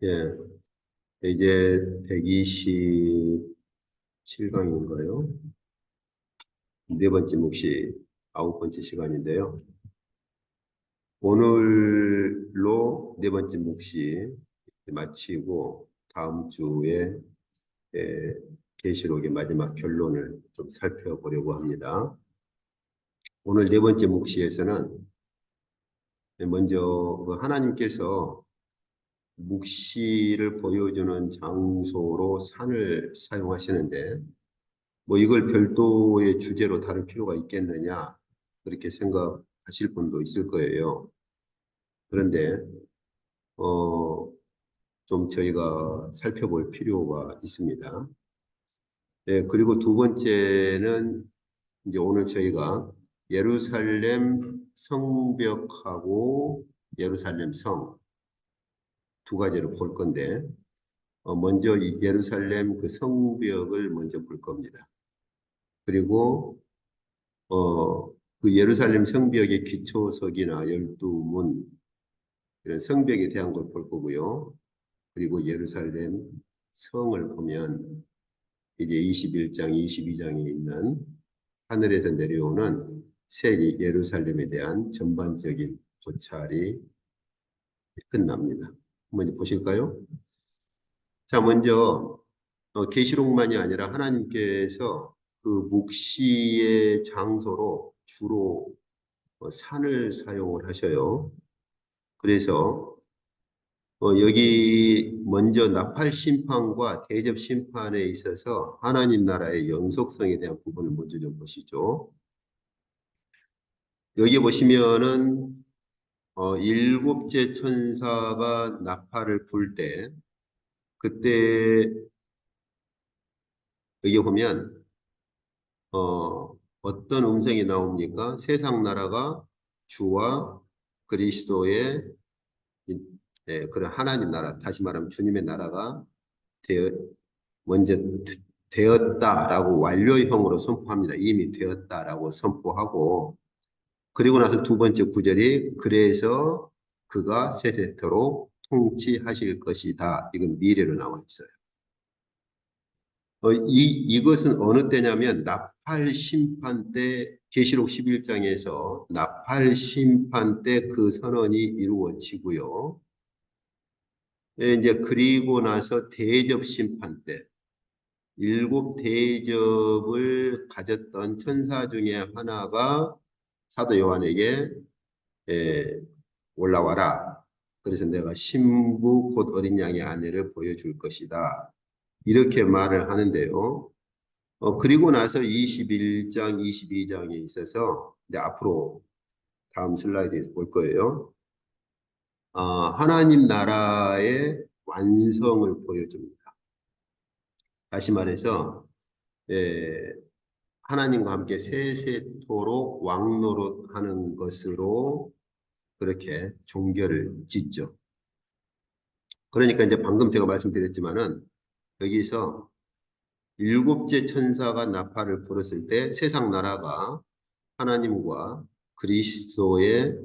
예, 이제 127강인가요? 네 번째 묵시 아홉 번째 시간인데요. 오늘로 네 번째 묵시 마치고 다음 주에 예, 계시록의 마지막 결론을 좀 살펴보려고 합니다. 오늘 네 번째 묵시에서는 먼저 그 하나님께서 묵시를 보여주는 장소로 산을 사용하시는데 뭐 이걸 별도의 주제로 다룰 필요가 있겠느냐 그렇게 생각하실 분도 있을 거예요. 그런데 좀 저희가 살펴볼 필요가 있습니다. 네, 그리고 두 번째는 이제 오늘 저희가 예루살렘 성벽하고 예루살렘 성 두 가지를 볼 건데 먼저 이 예루살렘 그 성벽을 먼저 볼 겁니다. 그리고 그 예루살렘 성벽의 기초석이나 열두 문 이런 성벽에 대한 걸 볼 거고요. 그리고 예루살렘 성을 보면 이제 21장, 22장에 있는 하늘에서 내려오는 새 예루살렘에 대한 전반적인 고찰이 끝납니다. 한번 보실까요? 자, 먼저 계시록만이 아니라 하나님께서 그 묵시의 장소로 주로 산을 사용을 하셔요. 그래서 여기 먼저 나팔 심판과 대접 심판에 있어서 하나님 나라의 연속성에 대한 부분을 먼저 좀 보시죠. 여기 보시면은 일곱째 천사가 나팔을 불 때 그때 여기 보면 어떤 음성이 나옵니까? 세상 나라가 주와 그리스도의 그런 하나님 나라, 다시 말하면 주님의 나라가 되어 먼저 되었다라고 완료형으로 선포합니다. 이미 되었다라고 선포하고 그리고 나서 두 번째 구절이 그래서 그가 세세토록 통치하실 것이다. 이건 미래로 나와 있어요. 이것은 어느 때냐면 나팔 심판 때 계시록 11장에서 나팔 심판 때 그 선언이 이루어지고요. 이제 그리고 나서 대접 심판 때 일곱 대접을 가졌던 천사 중에 하나가 사도 요한에게 에, 올라와라. 그래서 내가 신부 곧 어린 양의 아내를 보여줄 것이다. 이렇게 말을 하는데요. 그리고 나서 21장, 22장에 있어서 이제 앞으로 다음 슬라이드에서 볼 거예요. 하나님 나라의 완성을 보여줍니다. 다시 말해서 예, 하나님과 함께 세세토록 왕노릇하는 것으로 그렇게 종교를 짓죠. 그러니까 이제 방금 제가 말씀드렸지만은 여기서 일곱째 천사가 나팔을 불었을 때 세상 나라가 하나님과 그리스도의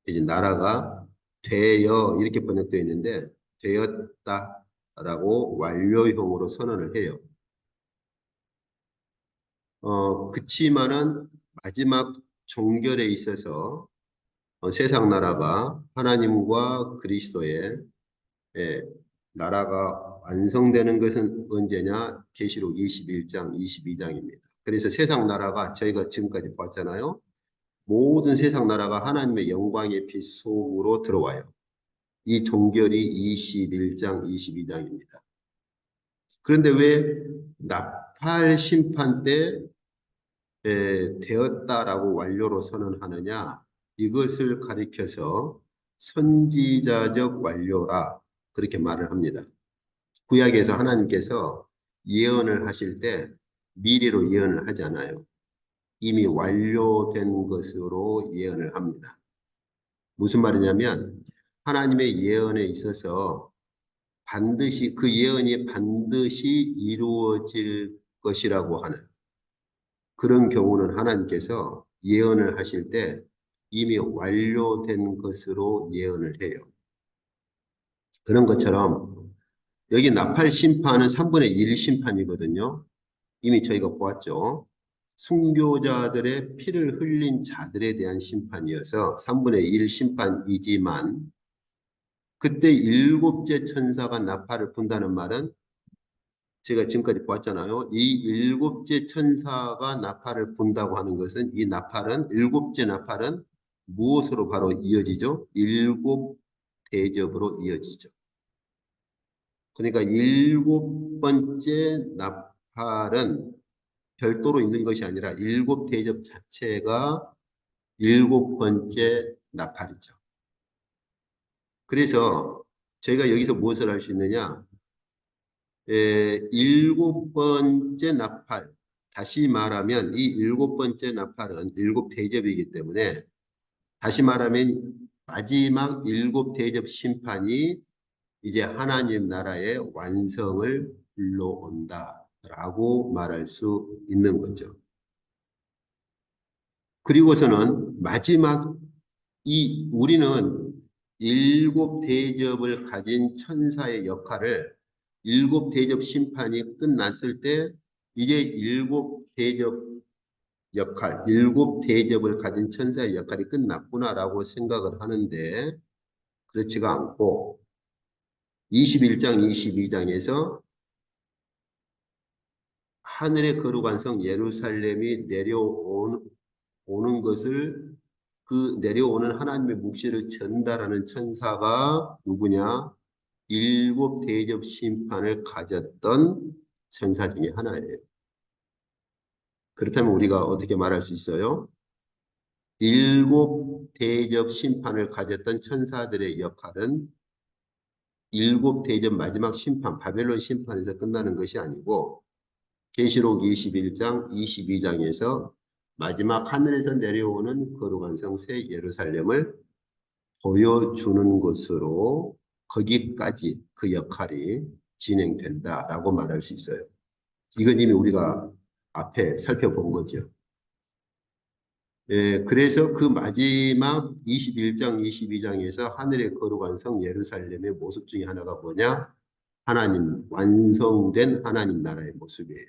이제 나라가 되어 이렇게 번역되어 있는데 되었다라고 완료형으로 선언을 해요. 그치만은 마지막 종결에 있어서 세상 나라가 하나님과 그리스도의 예, 나라가 완성되는 것은 언제냐? 계시록 21장, 22장입니다. 그래서 세상 나라가 저희가 지금까지 봤잖아요. 모든 세상 나라가 하나님의 영광의 빛 속으로 들어와요. 이 종결이 21장, 22장입니다. 그런데 왜 나팔 심판 때 되었다라고 완료로 선언하느냐? 이것을 가리켜서 선지자적 완료라 그렇게 말을 합니다. 구약에서 하나님께서 예언을 하실 때 미래로 예언을 하지 않아요. 이미 완료된 것으로 예언을 합니다. 무슨 말이냐면 하나님의 예언에 있어서 반드시 그 예언이 반드시 이루어질 것이라고 하는 그런 경우는 하나님께서 예언을 하실 때 이미 완료된 것으로 예언을 해요. 그런 것처럼 여기 나팔 심판은 3분의 1 심판이거든요. 이미 저희가 보았죠. 순교자들의 피를 흘린 자들에 대한 심판이어서 3분의 1 심판이지만 그때 일곱째 천사가 나팔을 분다는 말은 제가 지금까지 보았잖아요. 이 일곱째 천사가 나팔을 분다고 하는 것은 이 나팔은 일곱째 나팔은 무엇으로 바로 이어지죠? 일곱 대접으로 이어지죠. 그러니까 일곱 번째 나팔은 별도로 있는 것이 아니라 일곱 대접 자체가 일곱 번째 나팔이죠. 그래서 저희가 여기서 무엇을 할 수 있느냐? 일곱 번째 나팔. 다시 말하면 이 일곱 번째 나팔은 일곱 대접이기 때문에 다시 말하면 마지막 일곱 대접 심판이 이제 하나님 나라의 완성을 불러온다라고 말할 수 있는 거죠. 그리고서는 마지막 우리는 일곱 대접을 가진 천사의 역할을 일곱 대접 심판이 끝났을 때 이제 일곱 대접 역할, 일곱 대접을 가진 천사의 역할이 끝났구나라고 생각을 하는데 그렇지가 않고 21장, 22장에서 하늘의 거룩한 성 예루살렘이 오는 것을 그 내려오는 하나님의 묵시를 전달하는 천사가 누구냐? 일곱 대접 심판을 가졌던 천사 중에 하나예요. 그렇다면 우리가 어떻게 말할 수 있어요? 일곱 대접 심판을 가졌던 천사들의 역할은 일곱 대접 마지막 심판, 바벨론 심판에서 끝나는 것이 아니고 계시록 21장, 22장에서 마지막 하늘에서 내려오는 거룩한 성 새 예루살렘을 보여주는 것으로 거기까지 그 역할이 진행된다라고 말할 수 있어요. 이건 이미 우리가 앞에 살펴본 거죠. 그래서 그 마지막 21장, 22장에서 하늘의 거룩한 성 예루살렘의 모습 중에 하나가 뭐냐? 하나님, 완성된 하나님 나라의 모습이에요.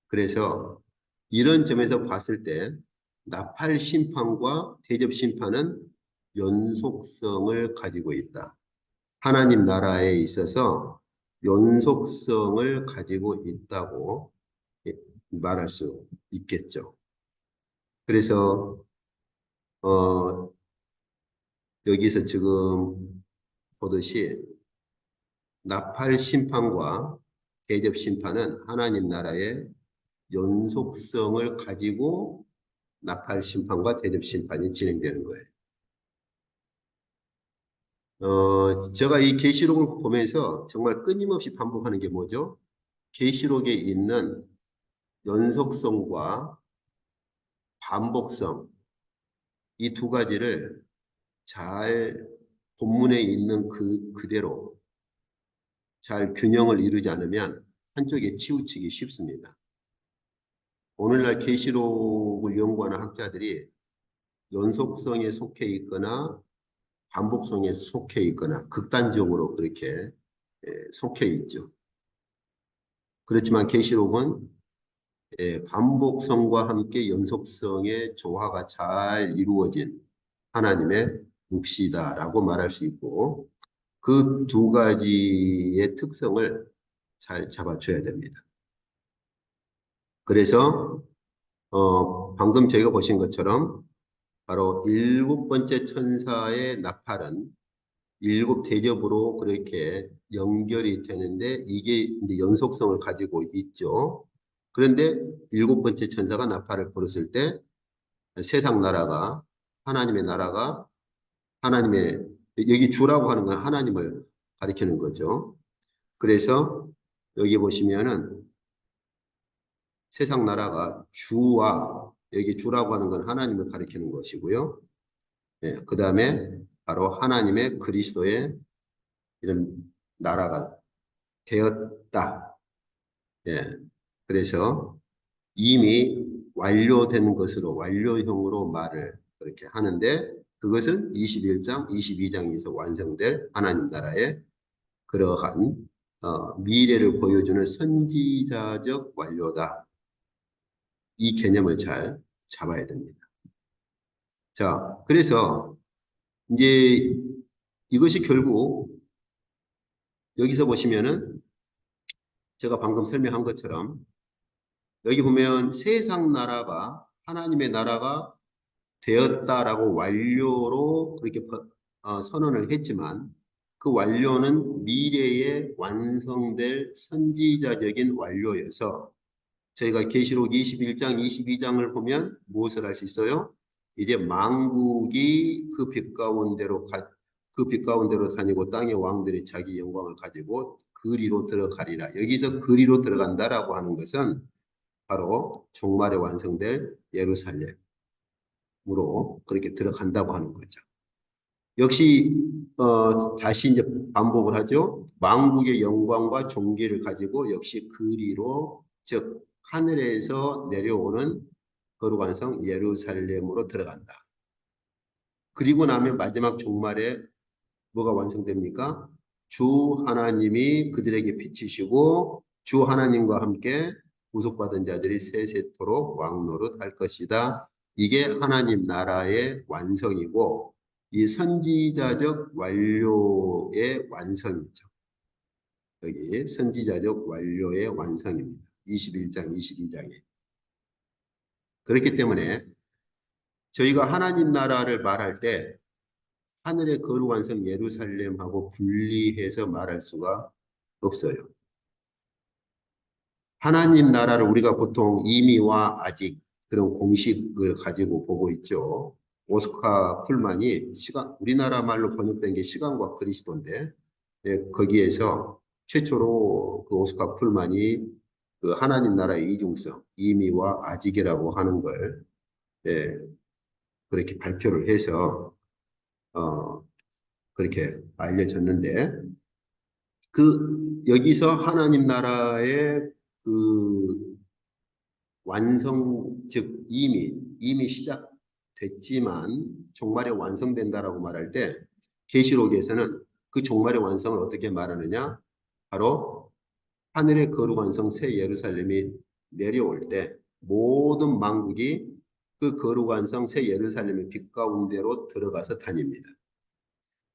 그래서 이런 점에서 봤을 때 나팔 심판과 대접 심판은 연속성을 가지고 있다. 하나님 나라에 있어서 연속성을 가지고 있다고 말할 수 있겠죠. 그래서 여기서 지금 보듯이 나팔 심판과 대접 심판은 하나님 나라의 연속성을 가지고 나팔 심판과 대접 심판이 진행되는 거예요. 제가 이 계시록을 보면서 정말 끊임없이 반복하는 게 뭐죠? 계시록에 있는 연속성과 반복성, 이 두 가지를 잘 본문에 있는 그대로 잘 균형을 이루지 않으면 한쪽에 치우치기 쉽습니다. 오늘날 계시록을 연구하는 학자들이 연속성에 속해 있거나 반복성에 속해 있거나 극단적으로 그렇게 속해 있죠. 그렇지만 계시록은 반복성과 함께 연속성의 조화가 잘 이루어진 하나님의 묵시다라고 말할 수 있고 그 두 가지의 특성을 잘 잡아줘야 됩니다. 그래서 방금 저희가 보신 것처럼 바로 일곱 번째 천사의 나팔은 일곱 대접으로 그렇게 연결이 되는데 이게 이제 연속성을 가지고 있죠. 그런데 일곱 번째 천사가 나팔을 불었을 때 세상 나라가 하나님의 나라가 하나님의 여기 주라고 하는 건 하나님을 가리키는 거죠. 그래서 여기 보시면은 세상 나라가 주와 여기 주라고 하는 건 하나님을 가리키는 것이고요. 그 다음에 바로 하나님의 그리스도의 이런 나라가 되었다. 예, 그래서 이미 완료된 것으로 완료형으로 말을 그렇게 하는데 그것은 21장, 22장에서 완성될 하나님 나라의 그러한 미래를 보여주는 선지자적 완료다. 이 개념을 잘 잡아야 됩니다. 자, 그래서 이제 이것이 결국 여기서 보시면은 제가 방금 설명한 것처럼 여기 보면 세상 나라가 하나님의 나라가 되었다라고 완료로 그렇게 선언을 했지만 그 완료는 미래에 완성될 선지자적인 완료여서 저희가 계시록 21장, 22장을 보면 무엇을 할 수 있어요? 이제 만국이 그 빛 가운데로 다니고 땅의 왕들이 자기 영광을 가지고 그리로 들어가리라. 여기서 그리로 들어간다라고 하는 것은 바로 종말에 완성될 예루살렘으로 그렇게 들어간다고 하는 거죠. 역시 다시 이제 반복을 하죠. 만국의 영광과 존귀를 가지고 역시 그리로 즉 하늘에서 내려오는 거룩한 성 예루살렘으로 들어간다. 그리고 나면 마지막 종말에 뭐가 완성됩니까? 주 하나님이 그들에게 비치시고 주 하나님과 함께 구속받은 자들이 세세토록 왕노릇할 것이다. 이게 하나님 나라의 완성이고 이 선지자적 완료의 완성이죠. 여기 선지자적 완료의 완성입니다. 21장, 22장에. 그렇기 때문에 저희가 하나님 나라를 말할 때 하늘의 거룩한 성 예루살렘하고 분리해서 말할 수가 없어요. 하나님 나라를 우리가 보통 이미와 아직 그런 공식을 가지고 보고 있죠. 오스카 풀만이 우리나라 말로 번역된 게 시간과 그리스도인데 거기에서 최초로 그 오스카 풀만이 그 하나님 나라의 이중성, 이미와 아직이라고 하는 걸 그렇게 발표를 해서 그렇게 알려졌는데 여기서 하나님 나라의 그 완성, 즉 이미 시작됐지만 종말에 완성된다라고 말할 때 계시록에서는 그 종말의 완성을 어떻게 말하느냐? 바로 하늘의 거룩한 성 새 예루살렘이 내려올 때 모든 만국이 그 거룩한 성 새 예루살렘의 빛 가운데로 들어가서 다닙니다.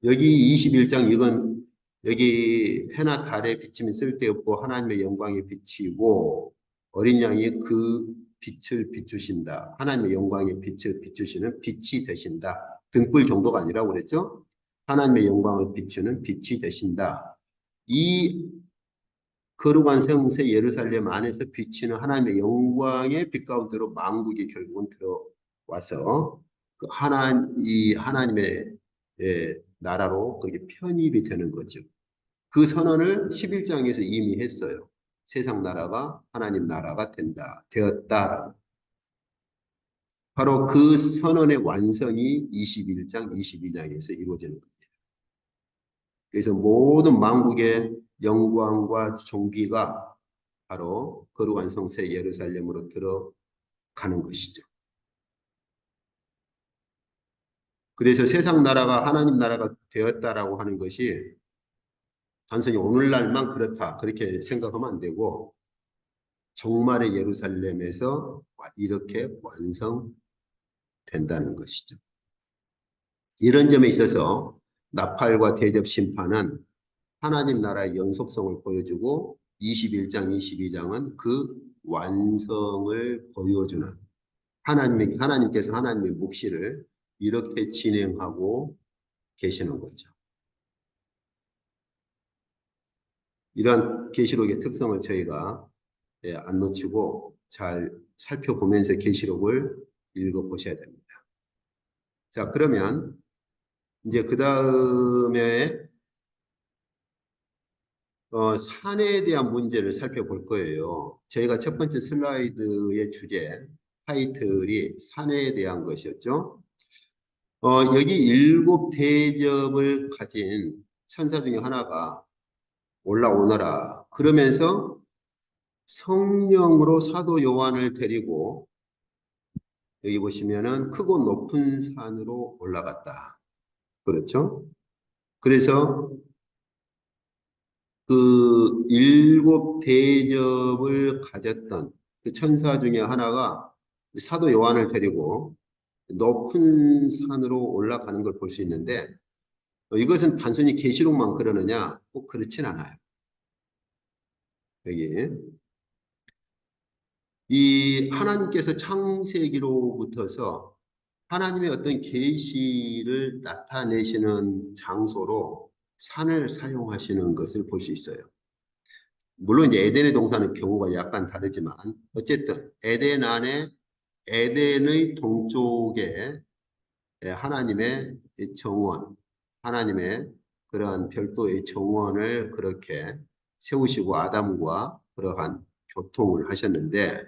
여기 21장 이건 여기 해나 달의 비침이 쓸데없고 하나님의 영광이 비치고 어린 양이 그 빛을 비추신다. 하나님의 영광의 빛을 비추시는 빛이 되신다. 등불 정도가 아니라고 그랬죠? 하나님의 영광을 비추는 빛이 되신다. 이 거룩한 성세 예루살렘 안에서 비치는 하나님의 영광의 빛 가운데로 만국이 결국은 들어와서 이 하나님의 나라로 그렇게 편입이 되는 거죠. 그 선언을 11장에서 이미 했어요. 세상 나라가 하나님 나라가 되었다. 바로 그 선언의 완성이 21장, 22장에서 이루어지는 겁니다. 그래서 모든 만국의 영광과 존귀가 바로 거룩한 성세 예루살렘으로 들어가는 것이죠. 그래서 세상 나라가 하나님 나라가 되었다라고 하는 것이 단순히 오늘날만 그렇다 그렇게 생각하면 안 되고 종말의 예루살렘에서 이렇게 완성된다는 것이죠. 이런 점에 있어서 나팔과 대접 심판은 하나님 나라의 연속성을 보여주고 21장, 22장은 그 완성을 보여주는 하나님께서 하나님의 묵시를 이렇게 진행하고 계시는 거죠. 이런 계시록의 특성을 저희가 안 놓치고 잘 살펴보면서 계시록을 읽어보셔야 됩니다. 자, 그러면 이제 그 다음에 산에 대한 문제를 살펴볼 거예요. 저희가 첫 번째 슬라이드의 주제, 타이틀이 산에 대한 것이었죠. 여기 일곱 대접을 가진 천사 중에 하나가 올라오너라. 그러면서 성령으로 사도 요한을 데리고 여기 보시면은 크고 높은 산으로 올라갔다. 그렇죠? 그래서 그 일곱 대접을 가졌던 그 천사 중에 하나가 사도 요한을 데리고 높은 산으로 올라가는 걸 볼 수 있는데 이것은 단순히 계시록만 그러느냐? 꼭 그렇진 않아요. 여기 이 하나님께서 창세기로부터서 하나님의 어떤 계시를 나타내시는 장소로 산을 사용하시는 것을 볼 수 있어요. 물론 이제 에덴의 동산은 경우가 약간 다르지만 어쨌든 에덴 안에 에덴의 동쪽에 하나님의 정원, 하나님의 그러한 별도의 정원을 그렇게 세우시고 아담과 그러한 교통을 하셨는데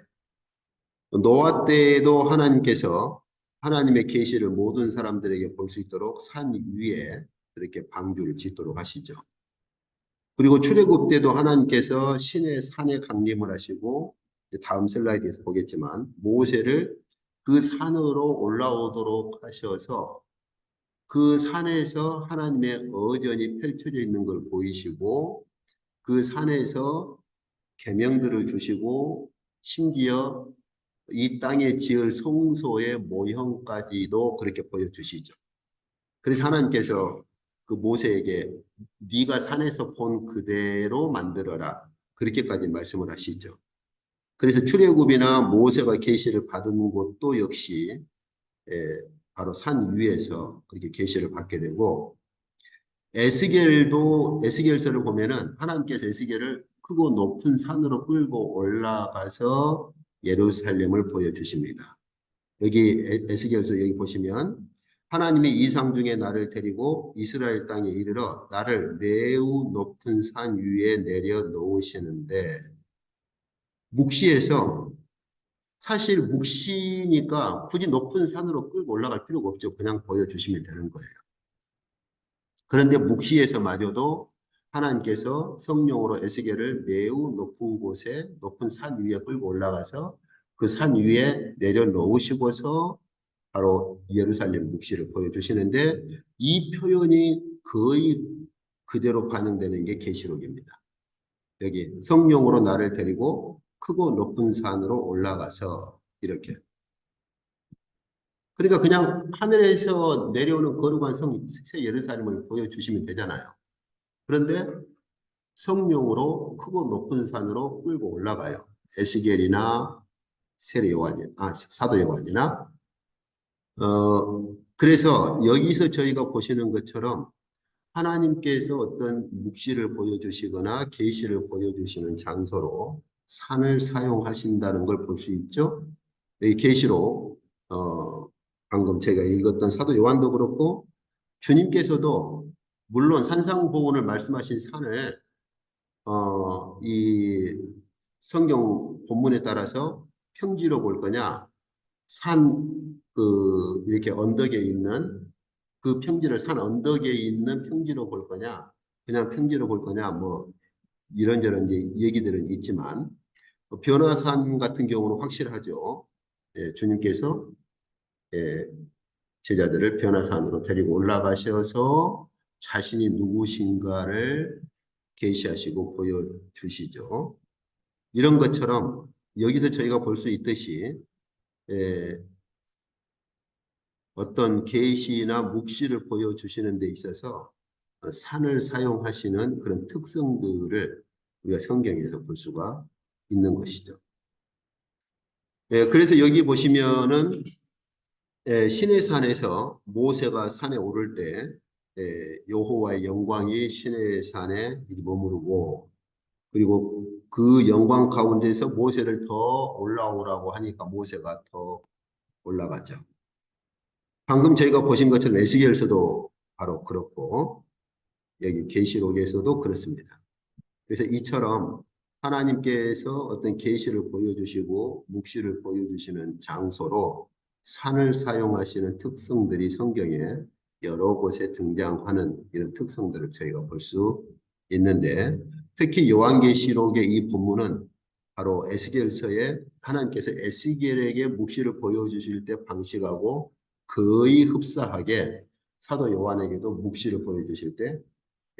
노아 때에도 하나님께서 하나님의 계시를 모든 사람들에게 볼 수 있도록 산 위에 그렇게 방주를 짓도록 하시죠. 그리고 출애굽 때도 하나님께서 신의 산에 강림을 하시고 다음 슬라이드에서 보겠지만 모세를 그 산으로 올라오도록 하셔서 그 산에서 하나님의 어전이 펼쳐져 있는 걸 보이시고 그 산에서 계명들을 주시고 심지어 이 땅에 지을 성소의 모형까지도 그렇게 보여주시죠. 그래서 하나님께서 그 모세에게 네가 산에서 본 그대로 만들어라. 그렇게까지 말씀을 하시죠. 그래서 출애굽이나 모세가 계시를 받은 곳도 역시 바로 산 위에서 그렇게 계시를 받게 되고 에스겔도 에스겔서를 보면은 하나님께서 에스겔을 크고 높은 산으로 끌고 올라가서 예루살렘을 보여주십니다. 여기 에스겔서 여기 보시면 하나님이 이상 중에 나를 데리고 이스라엘 땅에 이르러 나를 매우 높은 산 위에 내려 놓으시는데 묵시에서 사실 묵시니까 굳이 높은 산으로 끌고 올라갈 필요가 없죠. 그냥 보여주시면 되는 거예요. 그런데 묵시에서마저도 하나님께서 성령으로 에스겔을 매우 높은 곳에 높은 산 위에 끌고 올라가서 그 산 위에 내려놓으시고서 바로 예루살렘 묵시를 보여주시는데 이 표현이 거의 그대로 반영되는 게 계시록입니다. 여기 성령으로 나를 데리고 크고 높은 산으로 올라가서 이렇게 그러니까 그냥 하늘에서 내려오는 거룩한 새 예루살렘을 보여주시면 되잖아요. 그런데 성령으로 크고 높은 산으로 끌고 올라가요. 에스겔이나 세례 요한이, 사도 요한이나 그래서 여기서 저희가 보시는 것처럼 하나님께서 어떤 묵시를 보여주시거나 계시를 보여주시는 장소로 산을 사용하신다는 걸 볼 수 있죠. 이 계시로 방금 제가 읽었던 사도 요한도 그렇고 주님께서도 물론 산상보훈을 말씀하신 산을 이 성경 본문에 따라서 평지로 볼 거냐 이렇게 언덕에 있는 그 평지를 산 언덕에 있는 평지로 볼 거냐 그냥 평지로 볼 거냐 뭐 이런저런 이제 얘기들은 있지만 변화산 같은 경우는 확실하죠. 예, 주님께서 예, 제자들을 변화산으로 데리고 올라가셔서 자신이 누구신가를 계시하시고 보여주시죠. 이런 것처럼 여기서 저희가 볼 수 있듯이 예, 어떤 계시나 묵시를 보여주시는 데 있어서 산을 사용하시는 그런 특성들을 우리가 성경에서 볼 수가 있는 것이죠. 예, 그래서 여기 보시면은 시내 산에서 모세가 산에 오를 때 여호와의 영광이 시내 산에 머무르고 그리고 그 영광 가운데서 모세를 더 올라오라고 하니까 모세가 더 올라가죠. 방금 저희가 보신 것처럼 에스겔서도 바로 그렇고 여기 계시록에서도 그렇습니다. 그래서 이처럼 하나님께서 어떤 계시를 보여주시고 묵시를 보여주시는 장소로 산을 사용하시는 특성들이 성경에 여러 곳에 등장하는 이런 특성들을 저희가 볼 수 있는데 특히 요한계시록의 이 본문은 바로 에스겔서에 하나님께서 에스겔에게 묵시를 보여주실 때 방식하고 거의 흡사하게 사도 요한에게도 묵시를 보여주실 때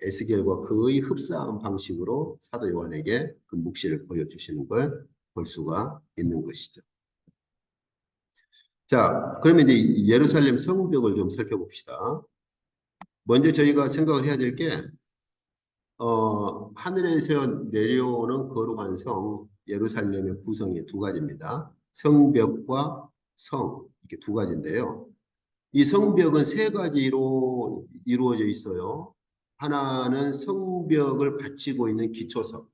에스겔과 거의 흡사한 방식으로 사도 요한에게 그 묵시를 보여주시는 걸 볼 수가 있는 것이죠. 자, 그러면 이제 예루살렘 성벽을 좀 살펴봅시다. 먼저 저희가 생각을 해야 될 게, 하늘에서 내려오는 거룩한 성, 예루살렘의 구성이 두 가지입니다. 성벽과 성, 이렇게 두 가지인데요. 이 성벽은 세 가지로 이루어져 있어요. 하나는 성벽을 받치고 있는 기초석,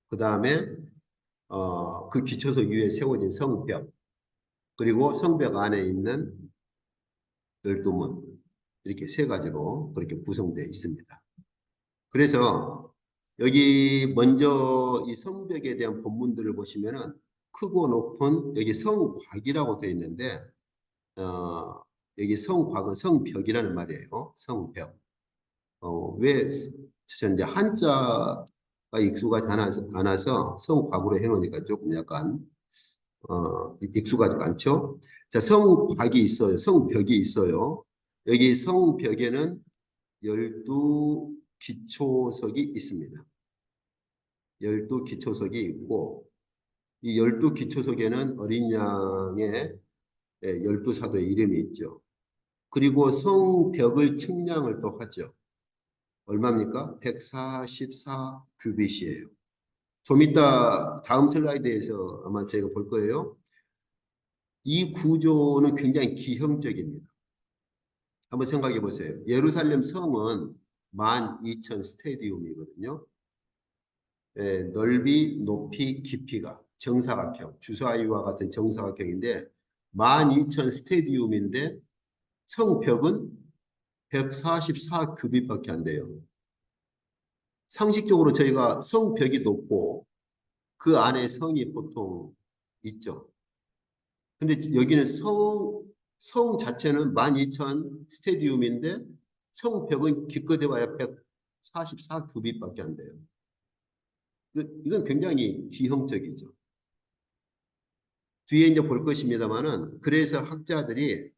그 다음에 그 기초석 위에 세워진 성벽, 그리고 성벽 안에 있는 열두 문, 이렇게 세 가지로 그렇게 구성되어 있습니다. 그래서 여기 먼저 이 성벽에 대한 본문들을 보시면은 크고 높은 여기 성곽이라고 되어 있는데 어, 여기 성곽은 성벽이라는 말이에요. 성벽. 왜 이제 한자가 익숙하지 않아서 성곽으로 해놓으니까 조금 약간 익숙하지 않죠? 자, 성곽이 있어요. 성벽이 있어요. 여기 성벽에는 12기초석이 있습니다. 12기초석이 있고 이 12기초석에는 어린 양의 12사도의 이름이 있죠. 그리고 성벽을 측량을 또 하죠. 얼마입니까? 144 규빗이에요. 좀 이따 다음 슬라이드에서 아마 제가 볼 거예요. 이 구조는 굉장히 기형적입니다. 한번 생각해 보세요. 예루살렘 성은 12,000 스테디움이거든요. 넓이, 높이, 깊이가 정사각형, 주사위와 같은 정사각형인데 12,000 스테디움인데 성벽은 144 규빗밖에 안 돼요. 상식적으로 저희가 성벽이 높고 그 안에 성이 보통 있죠. 근데 여기는 성 자체는 12,000 스테디움인데 성벽은 기껏해봐야 144 규빗밖에 안 돼요. 이건 굉장히 기형적이죠. 뒤에 이제 볼 것입니다만은 그래서 학자들이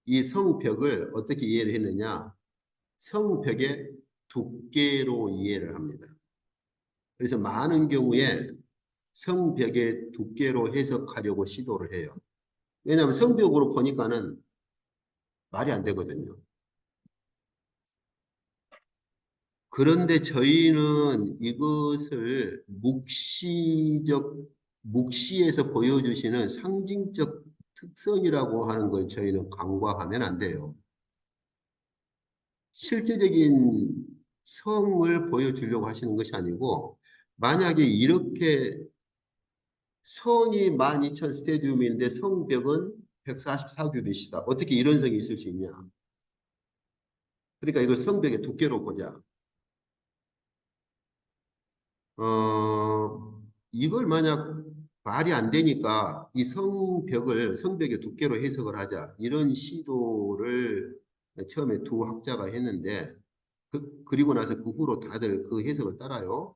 이 성벽을 어떻게 이해를 했느냐? 성벽의 두께로 이해를 합니다. 그래서 많은 경우에 성벽의 두께로 해석하려고 시도를 해요. 왜냐하면 성벽으로 보니까는 말이 안 되거든요. 그런데 저희는 이것을 묵시에서 보여주시는 상징적 특성이라고 하는 걸 저희는 간과하면 안 돼요. 실제적인 성을 보여주려고 하시는 것이 아니고 만약에 이렇게 성이 12,000 스테디움인데 성벽은 144규빗이다. 어떻게 이런 성이 있을 수 있냐? 그러니까 이걸 성벽의 두께로 보자. 이걸 만약 말이 안 되니까 이 성벽의 두께로 해석을 하자. 이런 시도를 처음에 두 학자가 했는데, 그리고 나서 그 후로 다들 그 해석을 따라요.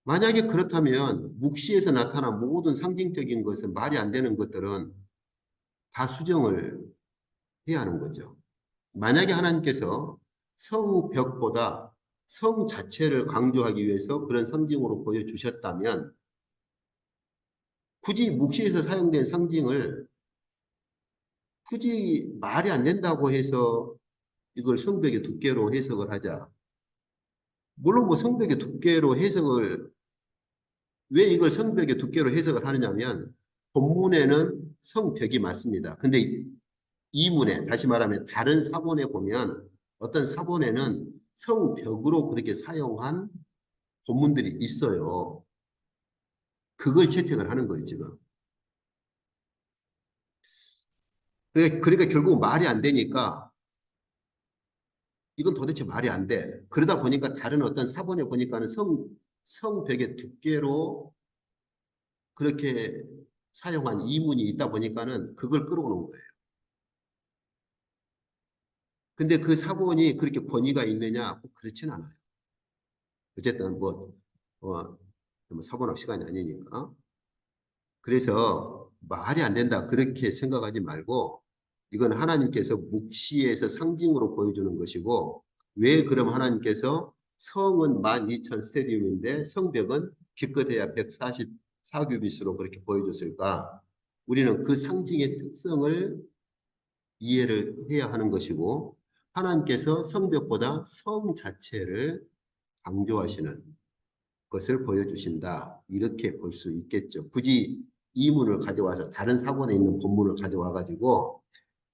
만약에 그렇다면 묵시에서 나타난 모든 상징적인 것은 말이 안 되는 것들은 다 수정을 해야 하는 거죠. 만약에 하나님께서 성벽보다 성 자체를 강조하기 위해서 그런 상징으로 보여주셨다면 굳이 묵시에서 사용된 상징을 굳이 말이 안 된다고 해서 이걸 성벽의 두께로 해석을 하자. 물론 뭐 성벽의 두께로 해석을 왜 이걸 성벽의 두께로 해석을 하느냐면 본문에는 성벽이 맞습니다. 근데 이문에 다시 말하면 다른 사본에 보면 어떤 사본에는 성벽으로 그렇게 사용한 본문들이 있어요. 그걸 채택을 하는 거예요, 지금. 그러니까 결국 말이 안 되니까 이건 도대체 말이 안 돼. 그러다 보니까 다른 어떤 사본에 보니까는 성벽의 두께로 그렇게 사용한 이문이 있다 보니까는 그걸 끌어오는 거예요. 근데 그 사본이 그렇게 권위가 있느냐? 그렇진 않아요. 어쨌든 뭐, 뭐 사본학 시간이 아니니까. 그래서 말이 안 된다 그렇게 생각하지 말고 이건 하나님께서 묵시에서 상징으로 보여주는 것이고 왜 그럼 하나님께서 성은 12,000 스테디움인데 성벽은 기껏해야 144규빗으로 그렇게 보여줬을까? 우리는 그 상징의 특성을 이해를 해야 하는 것이고 하나님께서 성벽보다 성 자체를 강조하시는 것을 보여주신다. 이렇게 볼 수 있겠죠. 굳이 이문을 가져와서 다른 사본에 있는 본문을 가져와 가지고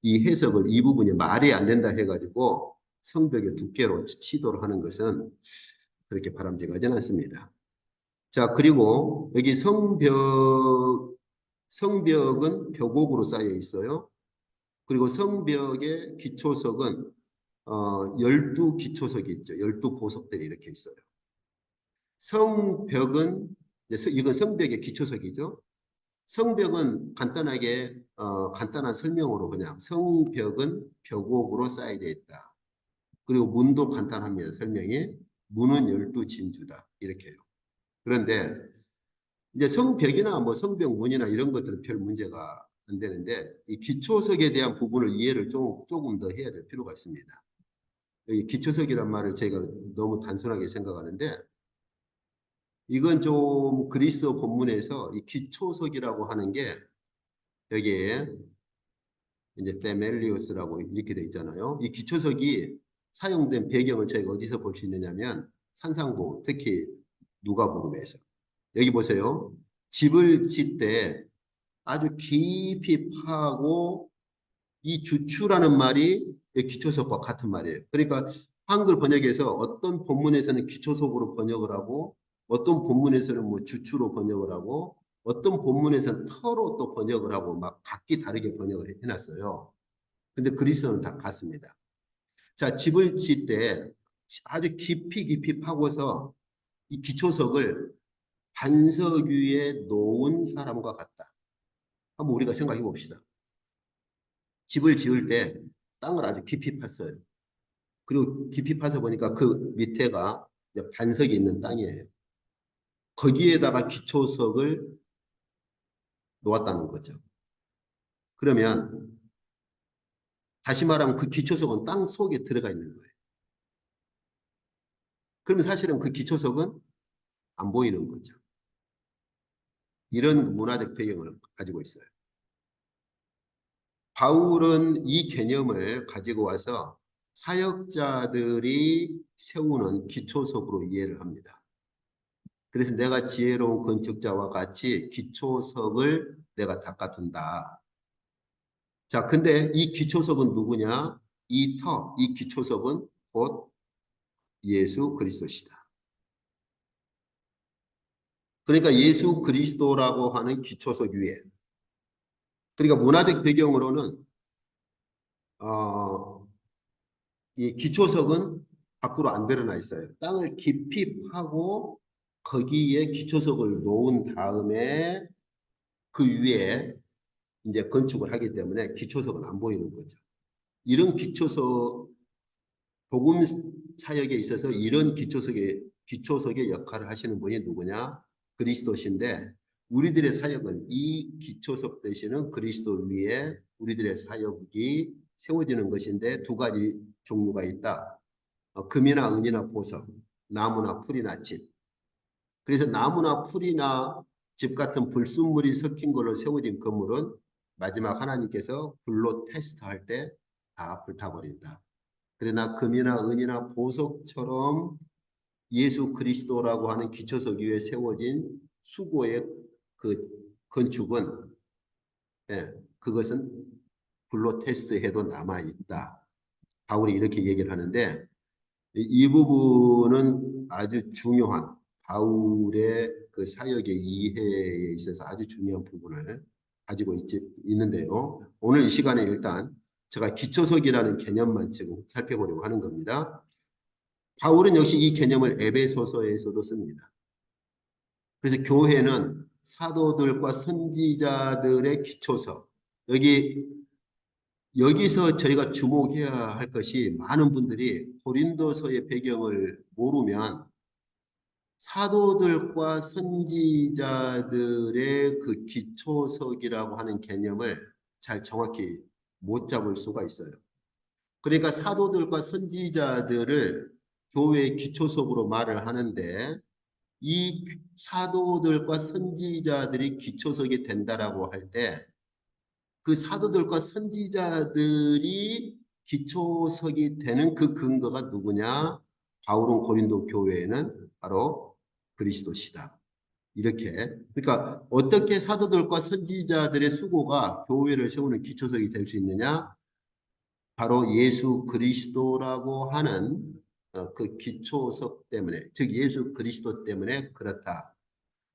이 해석을 이 부분이 말이 안 된다 해가지고 성벽의 두께로 시도를 하는 것은 그렇게 바람직하지는 않습니다. 자, 그리고 여기 성벽은 벽옥으로 쌓여 있어요. 그리고 성벽의 기초석은 12기초석이 있죠. 12보석들이 이렇게 있어요. 성벽은 이건 성벽의 기초석이죠. 성벽은 간단하게 간단한 설명으로 그냥 성벽은 벽옥으로 쌓여져 있다. 그리고 문도 간단합니다. 설명이 문은 12진주다. 이렇게요. 그런데 이제 성벽이나 뭐 성벽문이나 이런 것들은 별 문제가 안 되는데 이 기초석에 대한 부분을 이해를 조금 더 해야 될 필요가 있습니다. 여기 기초석이란 말을 저희가 너무 단순하게 생각하는데 이건 좀 그리스 본문에서 이 기초석이라고 하는 게 여기에 이제 페멜리우스라고 이렇게 돼 있잖아요. 이 기초석이 사용된 배경을 저희가 어디서 볼 수 있느냐면 산상보 특히 누가복음에서 여기 보세요. 집을 짓 때 아주 깊이 파고 이 주추라는 말이 기초석과 같은 말이에요. 그러니까 한글 번역에서 어떤 본문에서는 기초석으로 번역을 하고 어떤 본문에서는 뭐 주추로 번역을 하고 어떤 본문에서는 터로 또 번역을 하고 막 각기 다르게 번역을 해놨어요. 근데 그리스어는 다 같습니다. 자, 집을 짓 때 아주 깊이 파고서 이 기초석을 반석 위에 놓은 사람과 같다. 한번 우리가 생각해 봅시다. 집을 지을 때 땅을 아주 깊이 팠어요. 그리고 깊이 파서 보니까 그 밑에가 반석이 있는 땅이에요. 거기에다가 기초석을 놓았다는 거죠. 그러면 다시 말하면 그 기초석은 땅 속에 들어가 있는 거예요. 그러면 사실은 그 기초석은 안 보이는 거죠. 이런 문화적 배경을 가지고 있어요. 바울은 이 개념을 가지고 와서 사역자들이 세우는 기초석으로 이해를 합니다. 그래서 내가 지혜로운 건축자와 같이 기초석을 내가 닦아둔다. 자, 근데 이 기초석은 누구냐? 이 기초석은 곧 예수 그리스도시다. 그러니까 예수 그리스도라고 하는 기초석 위에. 그러니까 문화적 배경으로는 이 기초석은 밖으로 안 드러나 있어요. 땅을 깊이 파고 거기에 기초석을 놓은 다음에 그 위에 이제 건축을 하기 때문에 기초석은 안 보이는 거죠. 이런 복음 사역에 있어서 이런 기초석의 역할을 하시는 분이 누구냐? 그리스도신데 우리들의 사역은 이 기초석 되시는 그리스도 위에 우리들의 사역이 세워지는 것인데 두 가지 종류가 있다. 금이나 은이나 보석, 나무나 풀이나 집. 그래서 나무나 풀이나 집 같은 불순물이 섞인 걸로 세워진 건물은 마지막 하나님께서 불로 테스트할 때 다 불타버린다. 그러나 금이나 은이나 보석처럼 예수 그리스도라고 하는 기초석 위에 세워진 수고의 그 건축은 그것은 불로 테스트해도 남아있다. 바울이 이렇게 얘기를 하는데 이 부분은 아주 중요한 바울의 그 사역의 이해에 있어서 아주 중요한 부분을 가지고 있는데요. 오늘 이 시간에 일단 제가 기초석이라는 개념만 지금 살펴보려고 하는 겁니다. 바울은 역시 이 개념을 에베소서에서도 씁니다. 그래서 교회는 사도들과 선지자들의 기초석, 여기서 저희가 주목해야 할 것이 많은 분들이 고린도서의 배경을 모르면 사도들과 선지자들의 그 기초석이라고 하는 개념을 잘 정확히 못 잡을 수가 있어요. 그러니까 사도들과 선지자들을 교회의 기초석으로 말을 하는데 이 사도들과 선지자들이 기초석이 된다라고 할 때 그 사도들과 선지자들이 기초석이 되는 그 근거가 누구냐? 바울은 고린도 교회에는 바로 그리스도시다. 이렇게 그러니까 어떻게 사도들과 선지자들의 수고가 교회를 세우는 기초석이 될 수 있느냐? 바로 예수 그리스도라고 하는 그 기초석 때문에, 즉 예수 그리스도 때문에 그렇다.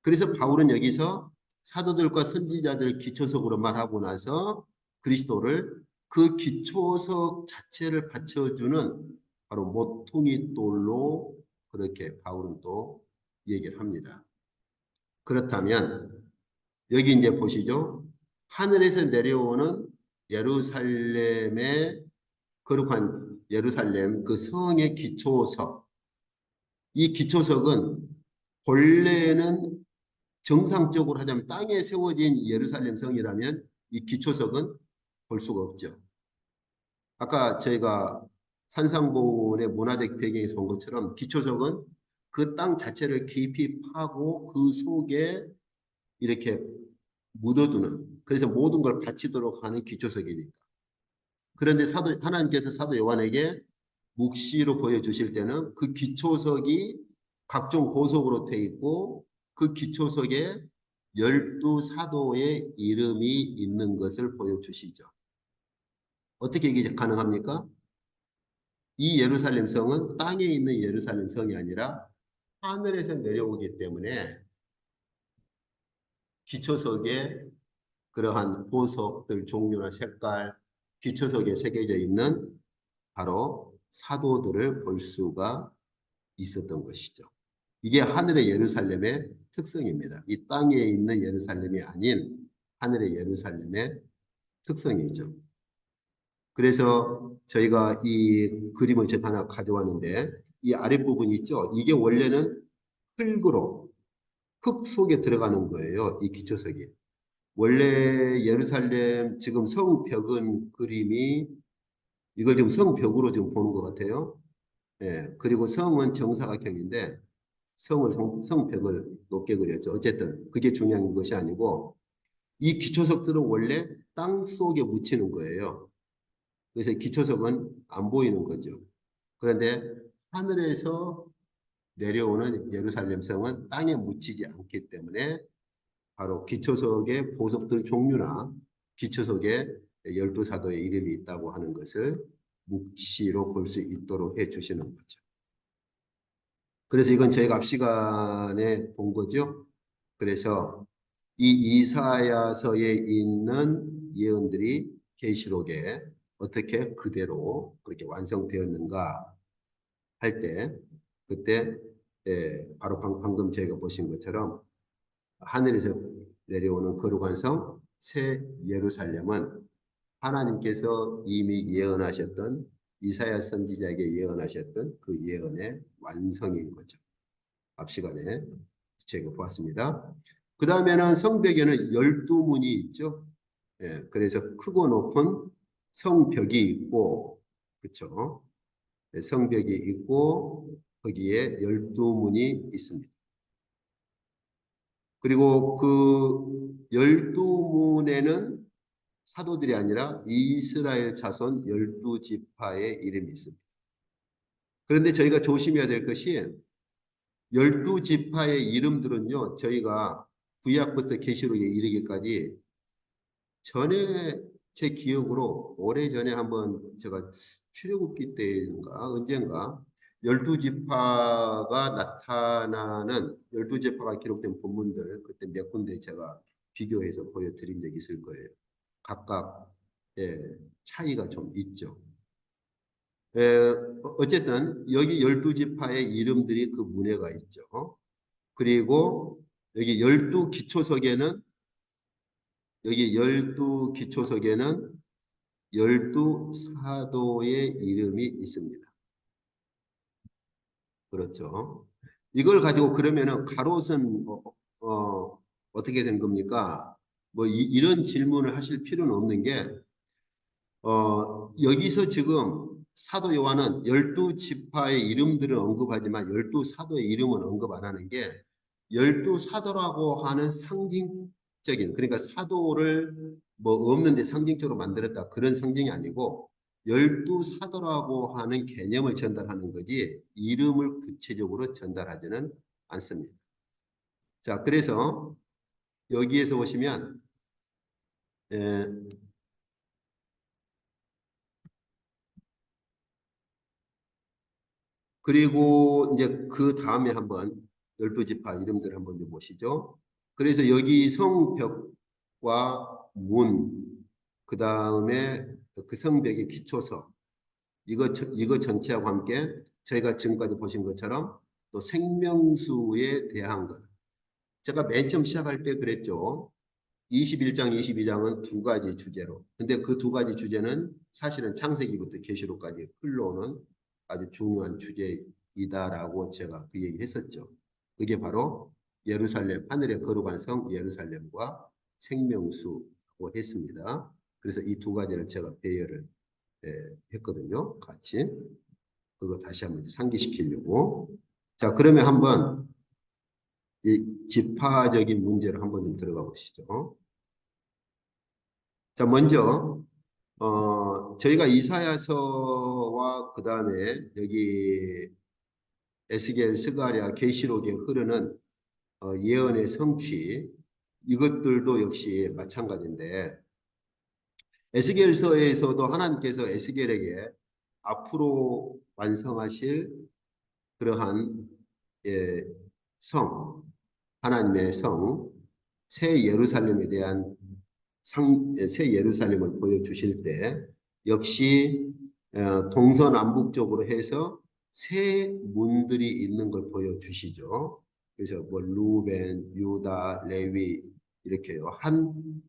그래서 바울은 여기서 사도들과 선지자들 기초석으로 말하고 나서 그리스도를 그 기초석 자체를 받쳐주는 바로 모퉁이 돌로 그렇게 바울은 또 얘기를 합니다. 그렇다면 여기 이제 보시죠. 하늘에서 내려오는 예루살렘의 거룩한 예루살렘 그 성의 기초석. 이 기초석은 본래는 정상적으로 하자면 땅에 세워진 예루살렘 성이라면 이 기초석은 볼 수가 없죠. 아까 저희가 산상보훈의 문화적 배경에서 본 것처럼 기초석은 그 땅 자체를 깊이 파고 그 속에 이렇게 묻어두는 그래서 모든 걸 바치도록 하는 기초석이니까. 그런데 하나님께서 사도 요한에게 묵시로 보여주실 때는 그 기초석이 각종 보석으로 되어 있고 그 기초석에 12사도의 이름이 있는 것을 보여주시죠. 어떻게 이게 가능합니까? 이 예루살렘 성은 땅에 있는 예루살렘 성이 아니라 하늘에서 내려오기 때문에 기초석에 그러한 보석들 종류나 색깔, 기초석에 새겨져 있는 바로 사도들을 볼 수가 있었던 것이죠. 이게 하늘의 예루살렘의 특성입니다. 이 땅에 있는 예루살렘이 아닌 하늘의 예루살렘의 특성이죠. 그래서 저희가 이 그림을 제가 하나 가져왔는데 이 아랫부분이 있죠. 이게 원래는 흙으로 흙 속에 들어가는 거예요. 이 기초석이. 원래 예루살렘 지금 성벽은 그림이 이걸 지금 성벽으로 지금 보는 것 같아요. 예, 그리고 성은 정사각형인데 성벽을 높게 그렸죠. 어쨌든 그게 중요한 것이 아니고 이 기초석들은 원래 땅 속에 묻히는 거예요. 그래서 기초석은 안 보이는 거죠. 그런데 하늘에서 내려오는 예루살렘 성은 땅에 묻히지 않기 때문에 바로 기초석의 보석들 종류나 기초석에 12사도의 이름이 있다고 하는 것을 묵시로 볼 수 있도록 해 주시는 거죠. 그래서 이건 저희가 앞 시간에 본 거죠. 그래서 이 이사야서에 있는 예언들이 계시록에 어떻게 그대로 그렇게 완성되었는가 할 때 그때 바로 방금 저희가 보신 것처럼 하늘에서 내려오는 거룩한 성 새 예루살렘은 하나님께서 이미 예언하셨던 이사야 선지자에게 예언하셨던 그 예언의 완성인 거죠. 앞 시간에 제가 보았습니다. 그 다음에는 성벽에는 12문이 있죠. 예, 그래서 크고 높은 성벽이 있고, 그쵸? 예, 성벽이 있고, 거기에 12문이 있습니다. 그리고 그 12문에는 사도들이 아니라 이스라엘 자손 12지파의 이름이 있습니다. 그런데 저희가 조심해야 될 것이 12지파의 이름들은요, 저희가 구약부터 계시록에 이르기까지 전에 제 기억으로 오래전에 한번 제가 출애굽기 때인가 언젠가 12지파가 나타나는 12지파가 기록된 본문들 그때 몇 군데 제가 비교해서 보여드린 적이 있을 거예요. 각각 차이가 좀 있죠. 어쨌든 여기 12지파의 이름들이 그 문에가 있죠. 그리고 여기 12기초석에는 여기 12기초석에는 12사도의 이름이 있습니다. 그렇죠. 이걸 가지고 그러면은 가롯은 어떻게 된 겁니까? 뭐 이런 질문을 하실 필요는 없는 게 여기서 지금 사도 요한은 12지파의 이름들을 언급하지만 12사도의 이름은 언급 안 하는 게 12사도라고 하는 상징적인, 그러니까 사도를 뭐 없는데 상징적으로 만들었다 그런 상징이 아니고 12사도라고 하는 개념을 전달하는 거지 이름을 구체적으로 전달하지는 않습니다. 자, 그래서 여기에서 보시면 에, 그리고 이제 그 다음에 한번 12지파 이름들 한번 좀 보시죠. 그래서 여기 성벽과 문, 그 다음에 그 성벽의 기초석, 이거 전체하고 함께 저희가 지금까지 보신 것처럼 또 생명수에 대한 것. 제가 맨 처음 시작할 때 그랬죠. 21장, 22장은 두 가지 주제로. 근데 그 두 가지 주제는 사실은 창세기부터 계시록까지 흘러오는 아주 중요한 주제이다라고 제가 그 얘기 했었죠. 그게 바로 예루살렘, 하늘의 거룩한 성 예루살렘과 생명수라고 했습니다. 그래서 이 두 가지를 제가 배열을 했거든요. 같이. 그거 다시 한번 상기시키려고. 자, 그러면 한번 이 지파적인 문제로 한번 좀 들어가 보시죠. 자, 먼저 저희가 이사야서와 그 다음에 여기 에스겔, 스가랴, 계시록에 흐르는 예언의 성취 이것들도 역시 마찬가지인데 에스겔서에서도 하나님께서 에스겔에게 앞으로 완성하실 그러한 예, 성, 하나님의 성, 새 예루살렘에 대한 새 예루살렘을 보여주실 때 역시 동서남북적으로 해서 새 문들이 있는 걸 보여주시죠. 그래서 뭐 루벤, 유다, 레위 이렇게요. 한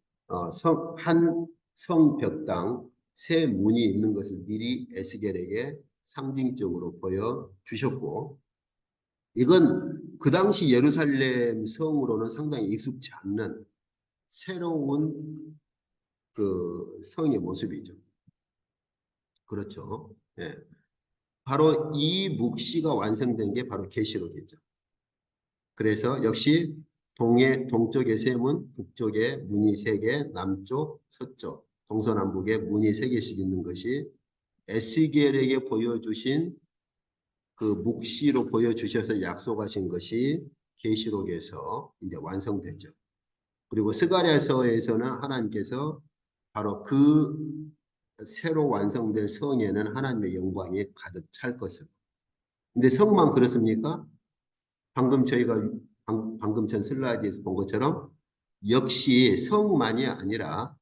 성벽당 새 문이 있는 것을 미리 에스겔에게 상징적으로 보여주셨고 이건 그 당시 예루살렘 성으로는 상당히 익숙치 않는 새로운 그 성의 모습이죠. 그렇죠. 예. 바로 이 묵시가 완성된 게 바로 계시록이죠. 그래서 역시 동쪽에 세 문, 북쪽에 문이 세 개, 남쪽, 서쪽, 동서남북에 문이 세 개씩 있는 것이 에스겔에게 보여주신 그 묵시로 보여주셔서 약속하신 것이 계시록에서 이제 완성되죠. 그리고 스가랴서에서는 하나님께서 바로 그 새로 완성될 성에는 하나님의 영광이 가득 찰 것으로. 근데 성만 그렇습니까? 방금 저희가 방금 전 슬라이드에서 본 것처럼 역시 성만이 아니라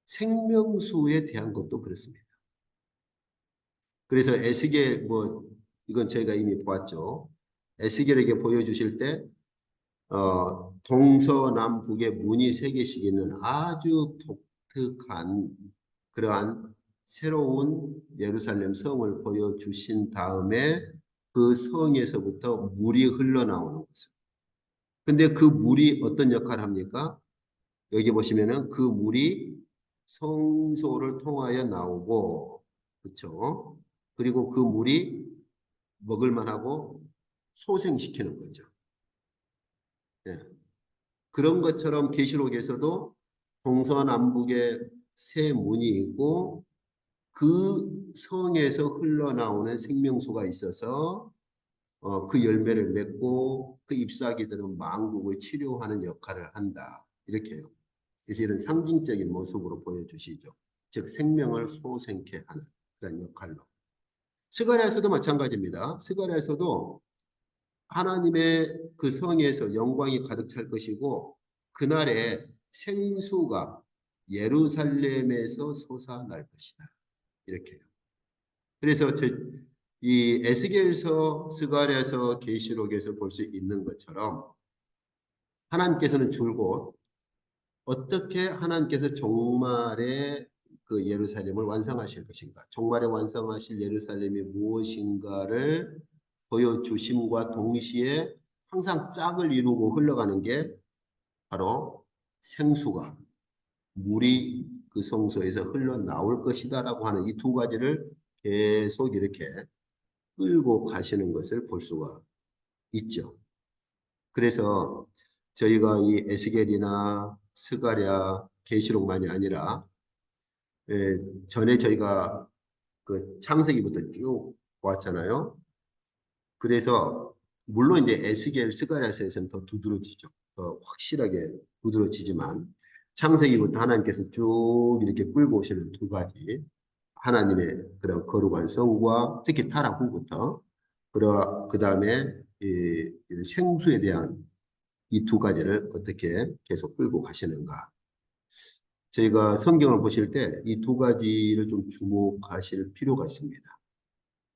생명수에 대한 것도 그렇습니다. 그래서 에스겔 뭐 이건 저희가 이미 보았죠. 에스겔에게 보여주실 때 동서남북의 문이 세 개씩 있는 아주 독특한 그러한 새로운 예루살렘 성을 보여주신 다음에 그 성에서부터 물이 흘러나오는 것을. 근데 그 물이 어떤 역할을 합니까? 여기 보시면은 그 물이 성소를 통하여 나오고, 그렇죠? 그리고 그 물이 먹을 만하고 소생시키는 거죠. 예. 그런 것처럼 계시록에서도 동서남북에 세 문이 있고 그 성에서 흘러나오는 생명수가 있어서 그 열매를 맺고 그 잎사귀들은 만국을 치료하는 역할을 한다. 이렇게요. 그래서 이런 상징적인 모습으로 보여주시죠. 즉 생명을 소생케 하는 그런 역할로. 스가랴에서도 마찬가지입니다. 스가랴에서도 하나님의 그 성에서 영광이 가득 찰 것이고 그날에 생수가 예루살렘에서 솟아날 것이다. 이렇게요. 그래서 이 에스겔서, 스가랴서, 계시록에서 볼 수 있는 것처럼 하나님께서는 줄곧 어떻게 하나님께서 종말의 그 예루살렘을 완성하실 것인가, 종말에 완성하실 예루살렘이 무엇인가를 보여주심과 동시에 항상 짝을 이루고 흘러가는 게 바로 생수가 물이 그 성소에서 흘러나올 것이다라고 하는 이 두 가지를 계속 이렇게 끌고 가시는 것을 볼 수가 있죠. 그래서 저희가 이 에스겔이나 스가랴, 계시록만이 아니라 전에 저희가 그 창세기부터 쭉 보았잖아요. 그래서 물론 이제 에스겔, 스가랴서에서는 더 두드러지죠. 더 확실하게 두드러지지만 창세기부터 하나님께서 쭉 이렇게 끌고 오시는 두 가지 하나님의 그런 거룩한 성과 특히 타락 후부터 그 다음에 이 생수에 대한 이 두 가지를 어떻게 계속 끌고 가시는가. 저희가 성경을 보실 때 이 두 가지를 좀 주목하실 필요가 있습니다.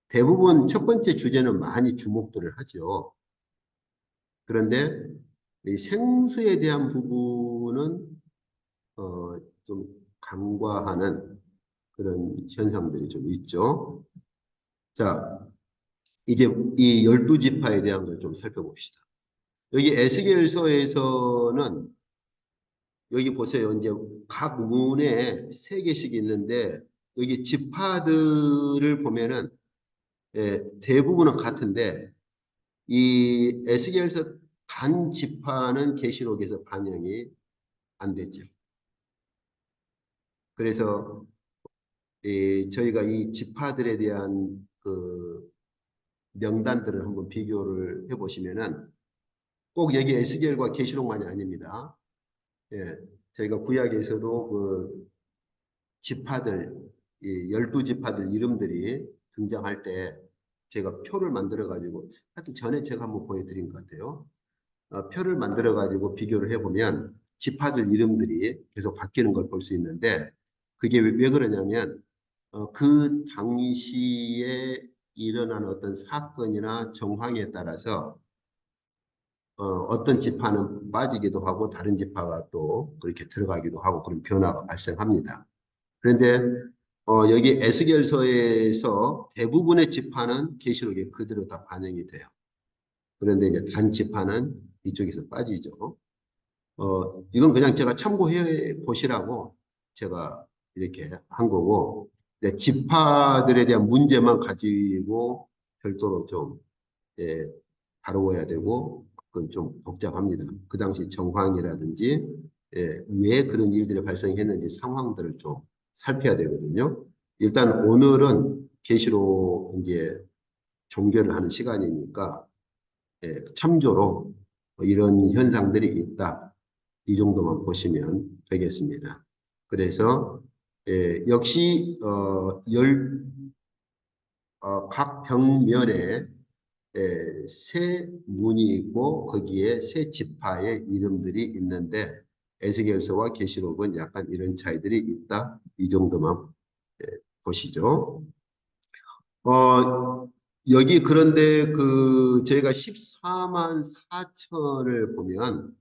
대부분 첫 번째 주제는 많이 주목들을 하죠. 그런데 이 생수에 대한 부분은 좀 간과하는 그런 현상들이 좀 있죠. 자, 이제 이 12지파에 대한 걸 좀 살펴봅시다. 여기 에스겔서에서는 여기 보세요. 이제 각 문에 세 개씩 있는데 여기 지파들을 보면은 대부분은 같은데 이 에스겔서 단 지파는 계시록에서 반영이 안 됐죠. 그래서 저희가 이 지파들에 대한 그 명단들을 한번 비교를 해보시면은 꼭 여기 에스겔과 계시록만이 아닙니다. 예, 저희가 구약에서도 그 지파들, 이 12지파들 이름들이 등장할 때 제가 표를 만들어 가지고 하여튼 전에 제가 한번 보여드린 것 같아요. 표를 만들어 가지고 비교를 해보면 지파들 이름들이 계속 바뀌는 걸 볼 수 있는데 그게 왜 그러냐면 그 당시에 일어나는 어떤 사건이나 정황에 따라서 어떤 지파는 빠지기도 하고 다른 지파가 또 그렇게 들어가기도 하고 그런 변화가 발생합니다. 그런데 여기 에스겔서에서 대부분의 지파는 계시록에 그대로 다 반영이 돼요. 그런데 이제 단 지파는 이쪽에서 빠지죠. 이건 그냥 제가 참고해 보시라고 제가 이렇게 한 거고, 지파들에 대한 문제만 가지고 별도로 좀 예, 다루어야 되고, 그건 좀 복잡합니다. 그 당시 정황이라든지 왜 그런 일들이 발생했는지 상황들을 좀 살펴야 되거든요. 일단 오늘은 계시로 이제 종결을 하는 시간이니까 참조로 이런 현상들이 있다. 이 정도만 보시면 되겠습니다. 그래서 역시 각 벽면에 세 문이 있고 거기에 세 지파의 이름들이 있는데 에스겔서와 계시록은 약간 이런 차이들이 있다. 이 정도만 보시죠. 어, 여기 그런데 그 저희가 14만 4천을 보면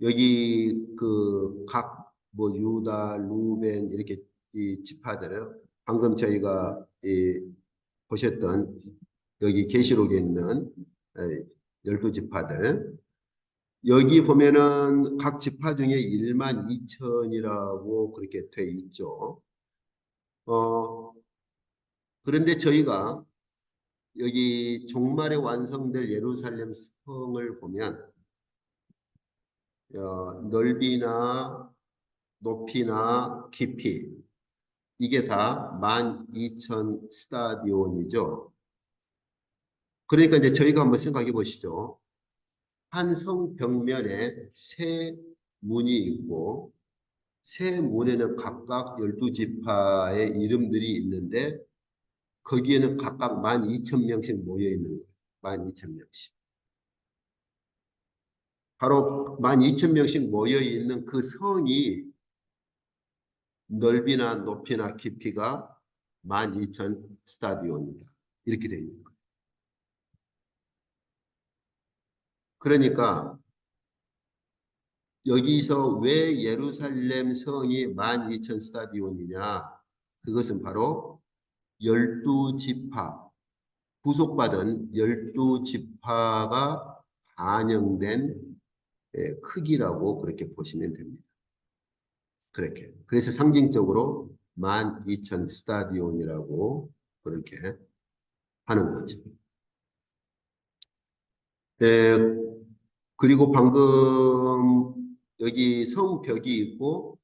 여기 그 각 뭐 유다, 루벤 이렇게 이 지파들 방금 저희가 보셨던 여기 계시록에 있는 12지파들 여기 보면은 각 지파 중에 1만 2천이라고 그렇게 돼 있죠. 어, 그런데 저희가 여기 종말에 완성될 예루살렘 성을 보면 넓이나 높이나 깊이 이게 다 12,000 스타디온이죠. 그러니까 이제 저희가 한번 생각해 보시죠. 한 성 벽면에 세 문이 있고 세 문에는 각각 12지파의 이름들이 있는데 거기에는 각각 12,000명씩 모여 있는 거예요. 12,000명씩. 바로 12,000명씩 모여 있는 그 성이 넓이나 높이나 깊이가 12,000 스타디온이다. 이렇게 되어 있는 거예요. 그러니까 여기서 왜 예루살렘 성이 12,000 스타디온이냐? 그것은 바로 12지파, 부속받은 12지파가 반영된 크기라고 그렇게 보시면 됩니다. 그렇게. 그래서 상징적으로 12,000 스타디온이라고 그렇게 하는 거죠. 네, 그리고 방금 여기 성벽이 있고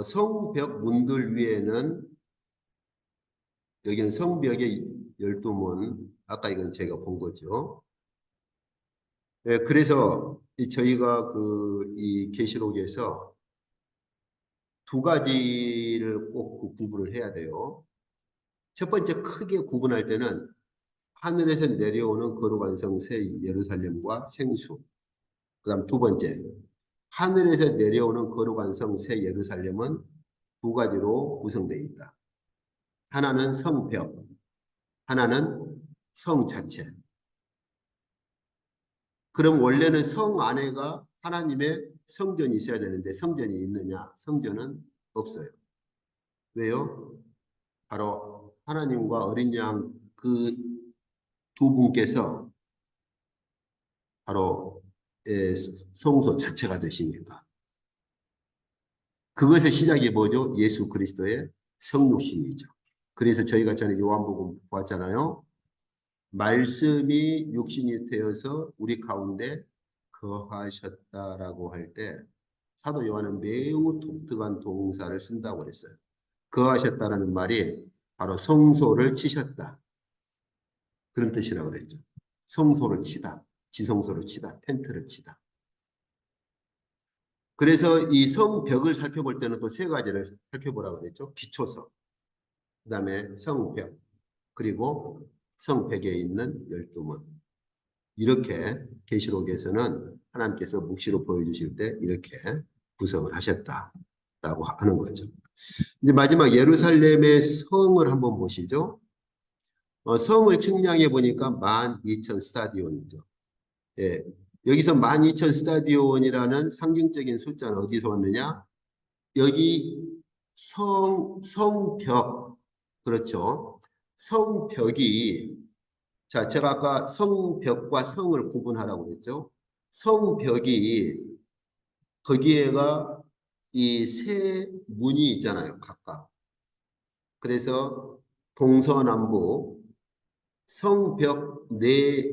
성벽 문들 위에는 여기는 성벽의 12문, 아까 이건 제가 본 거죠. 네, 그래서 저희가 이 계시록에서 두 가지를 꼭 구분을 해야 돼요. 첫 번째 크게 구분할 때는 하늘에서 내려오는 거룩한 성 새 예루살렘과 생수. 그다음 두 번째, 하늘에서 내려오는 거룩한 성 새 예루살렘은 두 가지로 구성되어 있다. 하나는 성벽, 하나는 성 자체. 그럼 원래는 성 안에가 하나님의 성전이 있어야 되는데 성전이 있느냐? 성전은 없어요. 왜요? 바로 하나님과 어린 양 그 두 분께서 바로 성소 자체가 되시니까. 그것의 시작이 뭐죠? 예수 그리스도의 성육신이죠. 그래서 저희가 전에 요한복음 보았잖아요. 말씀이 육신이 되어서 우리 가운데 거하셨다라고 할 때 사도 요한은 매우 독특한 동사를 쓴다고 그랬어요. 거하셨다라는 말이 바로 성소를 치셨다. 그런 뜻이라고 그랬죠. 성소를 치다, 지성소를 치다, 텐트를 치다. 그래서 이 성벽을 살펴볼 때는 또 세 가지를 살펴보라고 그랬죠. 기초석, 그 다음에 성벽, 그리고 성벽에 있는 12문. 이렇게 계시록에서는 하나님께서 묵시로 보여주실 때 이렇게 구성을 하셨다라고 하는 거죠. 이제 마지막 예루살렘의 성을 한번 보시죠. 성을 측량해 보니까 12,000 스타디온이죠. 예, 여기서 12,000 스타디온이라는 상징적인 숫자는 어디서 왔느냐? 여기 성벽, 그렇죠. 성벽이, 자, 제가 아까 성벽과 성을 구분하라고 그랬죠. 성벽이, 거기에가 이 세 문이 있잖아요, 각각. 그래서 동서남북 성벽 네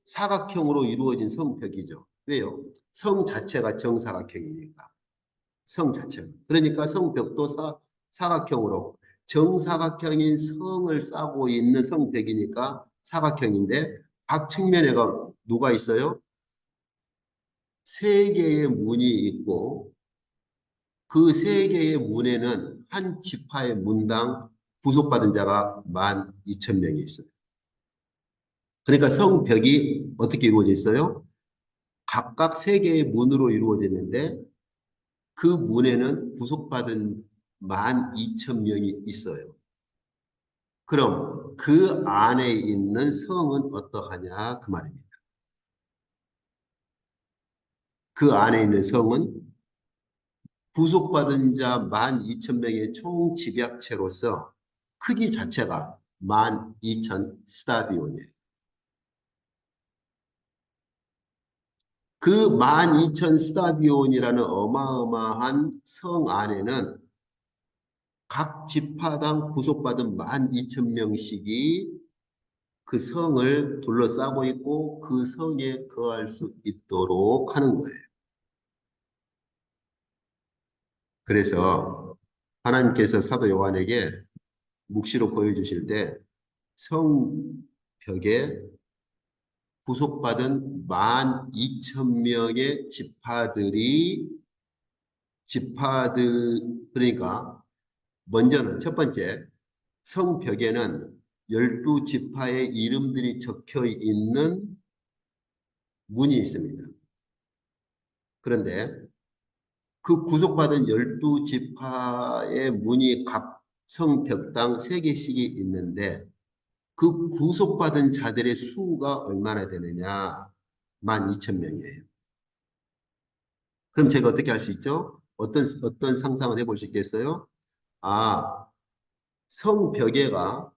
사각형으로 이루어진 성벽이죠. 왜요? 성 자체가 정사각형이니까. 성 자체가. 그러니까 성벽도 사각형으로 정사각형인 성을 쌓고 있는 성벽이니까 사각형인데 각 측면에가 누가 있어요? 세 개의 문이 있고 그 세 개의 문에는 한 지파의 문당 구속받은 자가 12,000명이 있어요. 그러니까 성벽이 어떻게 이루어져 있어요? 각각 세 개의 문으로 이루어졌는데 그 문에는 구속받은 12,000명이 있어요. 그럼 그 안에 있는 성은 어떠하냐 그 말입니다. 그 안에 있는 성은 구속받은 자 12,000명의 총 집약체로서 크기 자체가 12,000 스타디온이에요. 그 12,000 스타디온이라는 어마어마한 성 안에는 각 지파당 구속받은 12,000명씩이 그 성을 둘러싸고 있고 그 성에 거할 수 있도록 하는 거예요. 그래서 하나님께서 사도 요한에게 묵시로 보여주실 때 성벽에 구속받은 12,000명의 지파들 그러니까 먼저는 첫 번째 성벽에는 12지파의 이름들이 적혀 있는 문이 있습니다. 그런데 그 구속받은 12지파의 문이 각 성벽당 3개씩이 있는데 그 구속받은 자들의 수가 얼마나 되느냐? 12,000명이에요. 그럼 제가 어떻게 할 수 있죠? 어떤 상상을 해볼 수 있겠어요? 아, 성벽에가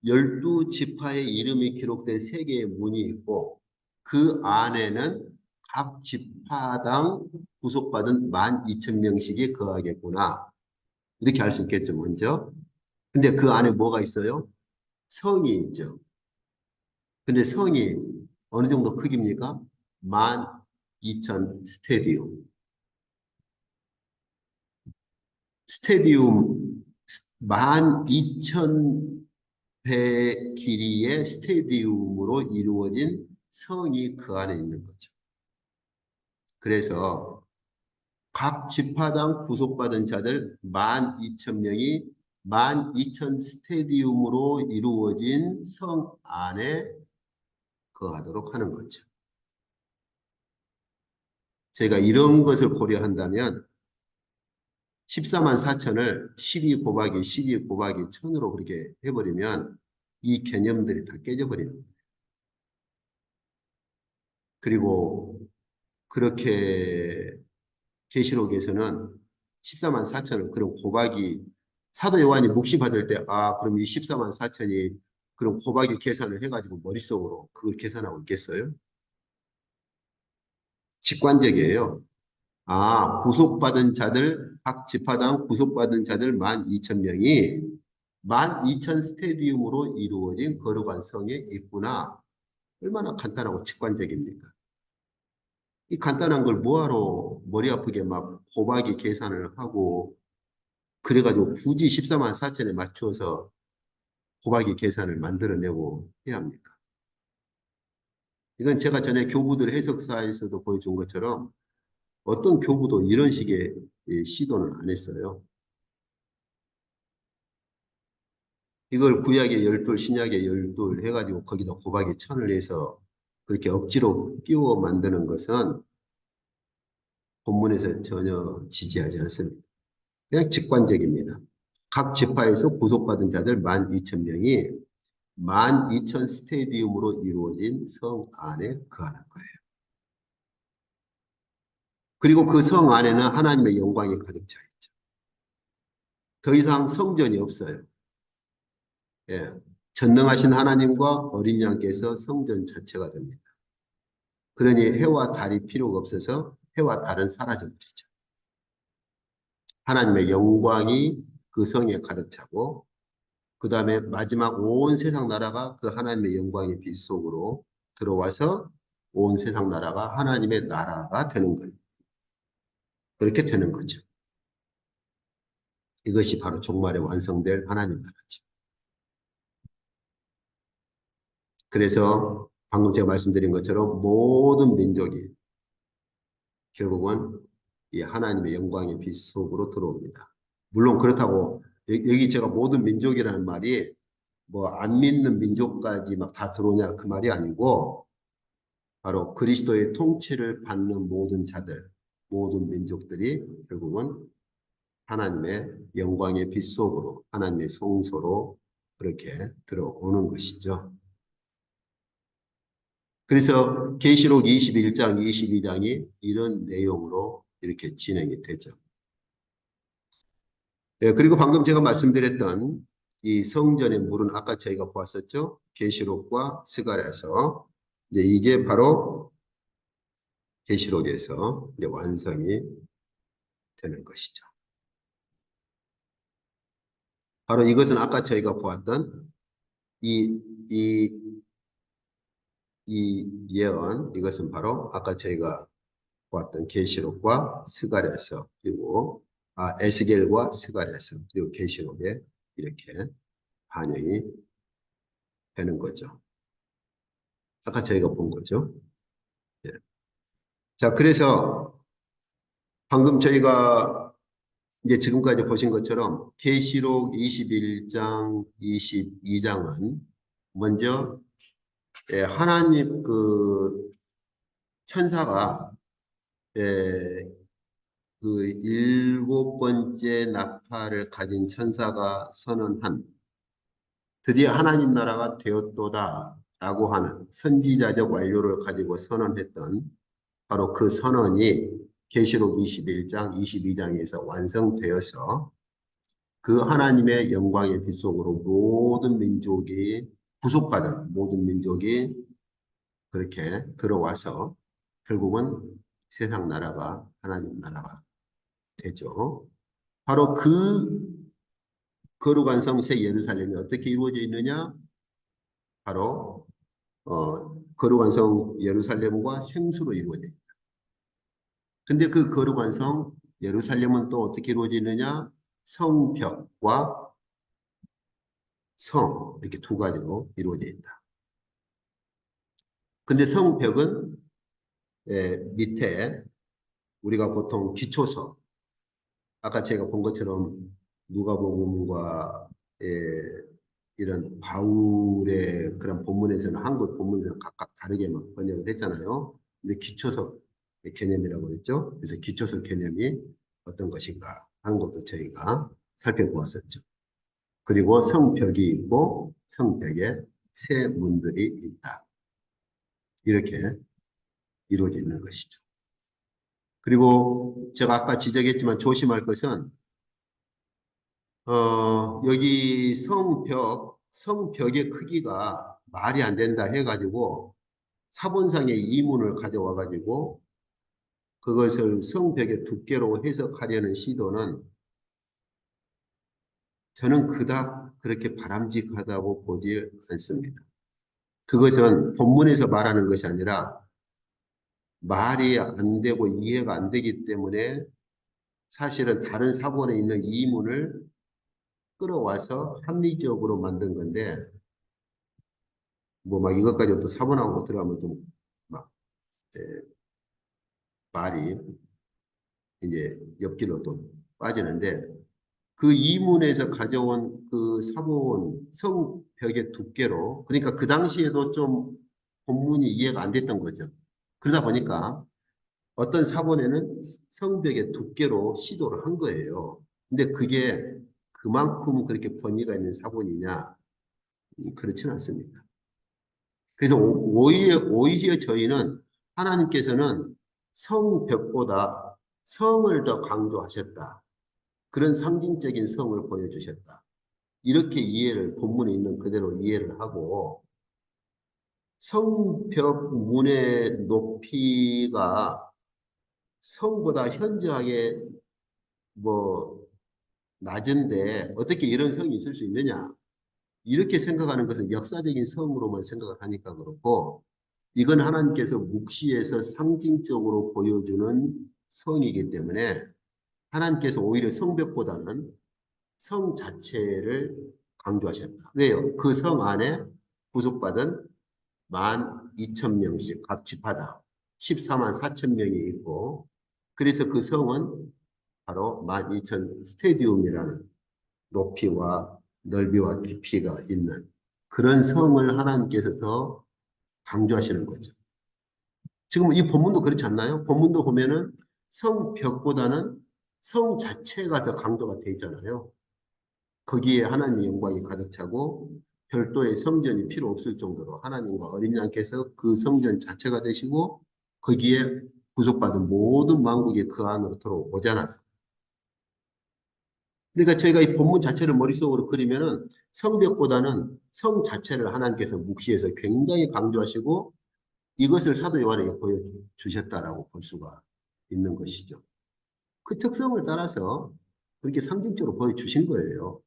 12지파의 이름이 기록된 3개의 문이 있고 그 안에는 각 지파당 구속받은 12,000명씩이 거하겠구나. 이렇게 할 수 있겠죠, 먼저. 근데 그 안에 뭐가 있어요? 성이 있죠. 근데 성이 어느 정도 크기입니까? 12,000 스테디움. 스테디움 12,000배 길이의 스테디움으로 이루어진 성이 그 안에 있는 거죠. 그래서 각 지파당 구속받은 자들 12,000명이 12,000 스테디움으로 이루어진 성 안에 거하도록 하는 거죠. 저희가 이런 것을 고려한다면 14만 4천을 12 곱하기 12 곱하기 1000으로 그렇게 해버리면 이 개념들이 다 깨져버리는 거예요. 그리고 그렇게 계시록에서는 14만 4천을 그런 곱하기 사도 요한이 묵시 받을 때 그럼 이 14만 4천이 그런 곱하기 계산을 해가지고 머릿속으로 그걸 계산하고 있겠어요? 직관적이에요. 구속받은 자들, 각 지파당 구속받은 자들 12,000명이 12,000 스테디움으로 이루어진 거룩한 성에 있구나. 얼마나 간단하고 직관적입니까? 이 간단한 걸 뭐하러 머리 아프게 막 곱하기 계산을 하고 그래가지고 굳이 14만 4천에 맞춰서 곱하기 계산을 만들어내고 해야 합니까? 이건 제가 전에 교부들 해석사에서도 보여준 것처럼 어떤 교부도 이런 식의 시도는 안 했어요. 이걸 구약의 열둘, 신약의 열둘 해가지고 거기다 곱하기 천을 해서 그렇게 억지로 끼워 만드는 것은 본문에서 전혀 지지하지 않습니다. 그냥 직관적입니다. 각 지파에서 구속받은 자들 12,000명이 12,000 스테디움으로 이루어진 성 안에 거하는 거예요. 그리고 그 성 안에는 하나님의 영광이 가득 차 있죠. 더 이상 성전이 없어요. 예. 전능하신 하나님과 어린 양께서 성전 자체가 됩니다. 그러니 해와 달이 필요가 없어서 해와 달은 사라져버리죠. 하나님의 영광이 그 성에 가득 차고 그 다음에 마지막 온 세상 나라가 그 하나님의 영광의 빛 속으로 들어와서 온 세상 나라가 하나님의 나라가 되는 거예요. 그렇게 되는 거죠. 이것이 바로 종말에 완성될 하나님 나라죠. 그래서 방금 제가 말씀드린 것처럼 모든 민족이 결국은 이 하나님의 영광의 빛 속으로 들어옵니다. 물론 그렇다고 여기 제가 모든 민족이라는 말이 뭐 안 믿는 민족까지 막 다 들어오냐 그 말이 아니고 바로 그리스도의 통치를 받는 모든 자들, 모든 민족들이 결국은 하나님의 영광의 빛 속으로 하나님의 성소로 그렇게 들어오는 것이죠. 그래서 계시록 21장, 22장이 이런 내용으로 이렇게 진행이 되죠. 네, 그리고 방금 제가 말씀드렸던 이 성전의 물은 아까 저희가 보았었죠. 계시록과 스가랴서. 이제 이게 바로 계시록에서 이제 완성이 되는 것이죠. 바로 이것은 아까 저희가 보았던 이, 이, 이 예언, 이것은 바로 아까 저희가 보았던 계시록과 스가랴서 그리고 에스겔과 스가랴서 그리고 계시록에 이렇게 반영이 되는 거죠. 아까 저희가 본 거죠. 예. 자, 그래서 방금 저희가 이제 지금까지 보신 것처럼 계시록 21장, 22장은 먼저 하나님 그 천사가 그 일곱 번째 나팔을 가진 천사가 선언한 드디어 하나님 나라가 되었도다 라고 하는 선지자적 완료를 가지고 선언했던 바로 그 선언이 계시록 21장, 22장에서 완성되어서 그 하나님의 영광의 빛 속으로 모든 민족이 구속받은 모든 민족이 그렇게 들어와서 결국은 세상 나라가 하나님 나라가 되죠. 바로 그 거룩한 성 새 예루살렘이 어떻게 이루어져 있느냐? 바로 거룩한 성 예루살렘과 생수로 이루어져 있다. 근데 그 거룩한 성 예루살렘은 또 어떻게 이루어져 있느냐? 성벽과 성 이렇게 두 가지로 이루어져 있다. 근데 성벽은 밑에 우리가 보통 기초서 아까 제가 본 것처럼 누가복음과 이런 바울의 그런 본문에서는 한국 본문에서 각각 다르게 막 번역을 했잖아요. 근데 기초석 개념이라고 그랬죠. 그래서 기초석 개념이 어떤 것인가 하는 것도 저희가 살펴보았었죠. 그리고 성벽이 있고 성벽에 세 문들이 있다. 이렇게 이루어져 있는 것이죠. 그리고 제가 아까 지적했지만 조심할 것은 여기 성벽의 크기가 말이 안 된다 해가지고 사본상의 이문을 가져와 가지고 그것을 성벽의 두께로 해석하려는 시도는 저는 그닥 그렇게 바람직하다고 보지 않습니다. 그것은 본문에서 말하는 것이 아니라 말이 안 되고 이해가 안 되기 때문에 사실은 다른 사본에 있는 이문을 끌어와서 합리적으로 만든 건데 뭐 막 이것까지 또 사본하고 들어가면 또막 말이 이제 옆길로 또 빠지는데 그 이문에서 가져온 그 사본 성벽의 두께로 그러니까 그 당시에도 좀 본문이 이해가 안 됐던 거죠. 그러다 보니까 어떤 사본에는 성벽의 두께로 시도를 한 거예요. 근데 그게 그만큼 그렇게 권위가 있는 사본이냐? 그렇지는 않습니다. 그래서 오히려 저희는 하나님께서는 성벽보다 성을 더 강조하셨다. 그런 상징적인 성을 보여주셨다. 이렇게 이해를 본문에 있는 그대로 이해를 하고 성벽 문의 높이가 성보다 현저하게 뭐 낮은데 어떻게 이런 성이 있을 수 있느냐? 이렇게 생각하는 것은 역사적인 성으로만 생각을 하니까 그렇고 이건 하나님께서 묵시에서 상징적으로 보여주는 성이기 때문에 하나님께서 오히려 성벽보다는 성 자체를 강조하셨다. 왜요? 그 성 안에 부속받은 12,000명씩 각 집하다 14만 4천 명이 있고 그래서 그 성은 바로 12,000 스테디움이라는 높이와 넓이와 깊이가 있는 그런 성을 하나님께서 더 강조하시는 거죠. 지금 이 본문도 그렇지 않나요? 본문도 보면은 성벽보다는 성 자체가 더 강조가 되어 있잖아요. 거기에 하나님의 영광이 가득 차고 별도의 성전이 필요 없을 정도로 하나님과 어린 양께서 그 성전 자체가 되시고 거기에 구속받은 모든 만국이 그 안으로 들어오잖아요. 그러니까 저희가 이 본문 자체를 머릿속으로 그리면은 성벽보다는 성 자체를 하나님께서 묵시해서 굉장히 강조하시고 이것을 사도 요한에게 보여주셨다라고 볼 수가 있는 것이죠. 그 특성을 따라서 그렇게 상징적으로 보여주신 거예요.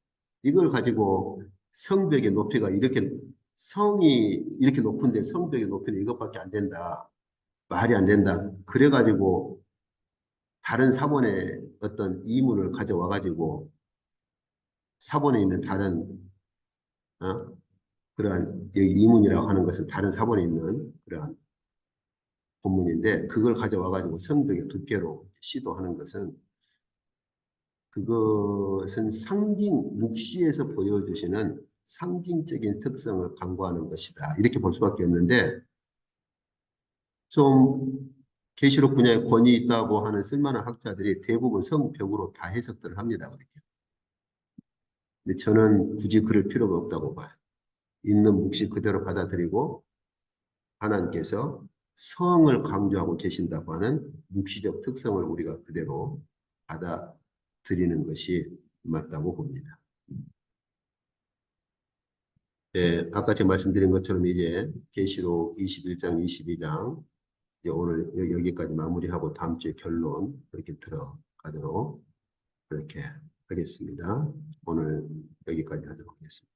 이걸 가지고 성벽의 높이가 이렇게 성이 이렇게 높은데 성벽의 높이는 이것밖에 안 된다. 말이 안 된다. 그래가지고 다른 사본의 어떤 이문을 가져와 가지고 사본에 있는 다른 그러한 이문이라고 하는 것은 다른 사본에 있는 그러한 본문인데 그걸 가져와 가지고 성벽의 두께로 시도하는 것은 그것은 묵시에서 보여주시는 상징적인 특성을 강구하는 것이다. 이렇게 볼 수밖에 없는데 좀 계시록 분야에 권위 있다고 하는 쓸만한 학자들이 대부분 성벽으로 다 해석들을 합니다. 그렇게. 근데 저는 굳이 그럴 필요가 없다고 봐요. 있는 묵시 그대로 받아들이고 하나님께서 성을 강조하고 계신다고 하는 묵시적 특성을 우리가 그대로 받아들이는 것이 맞다고 봅니다. 예, 아까 제가 말씀드린 것처럼 이제 계시록 21장, 22장 이제 오늘 여기까지 마무리하고 다음 주에 결론 그렇게 들어가도록 그렇게 하겠습니다. 오늘 여기까지 하도록 하겠습니다.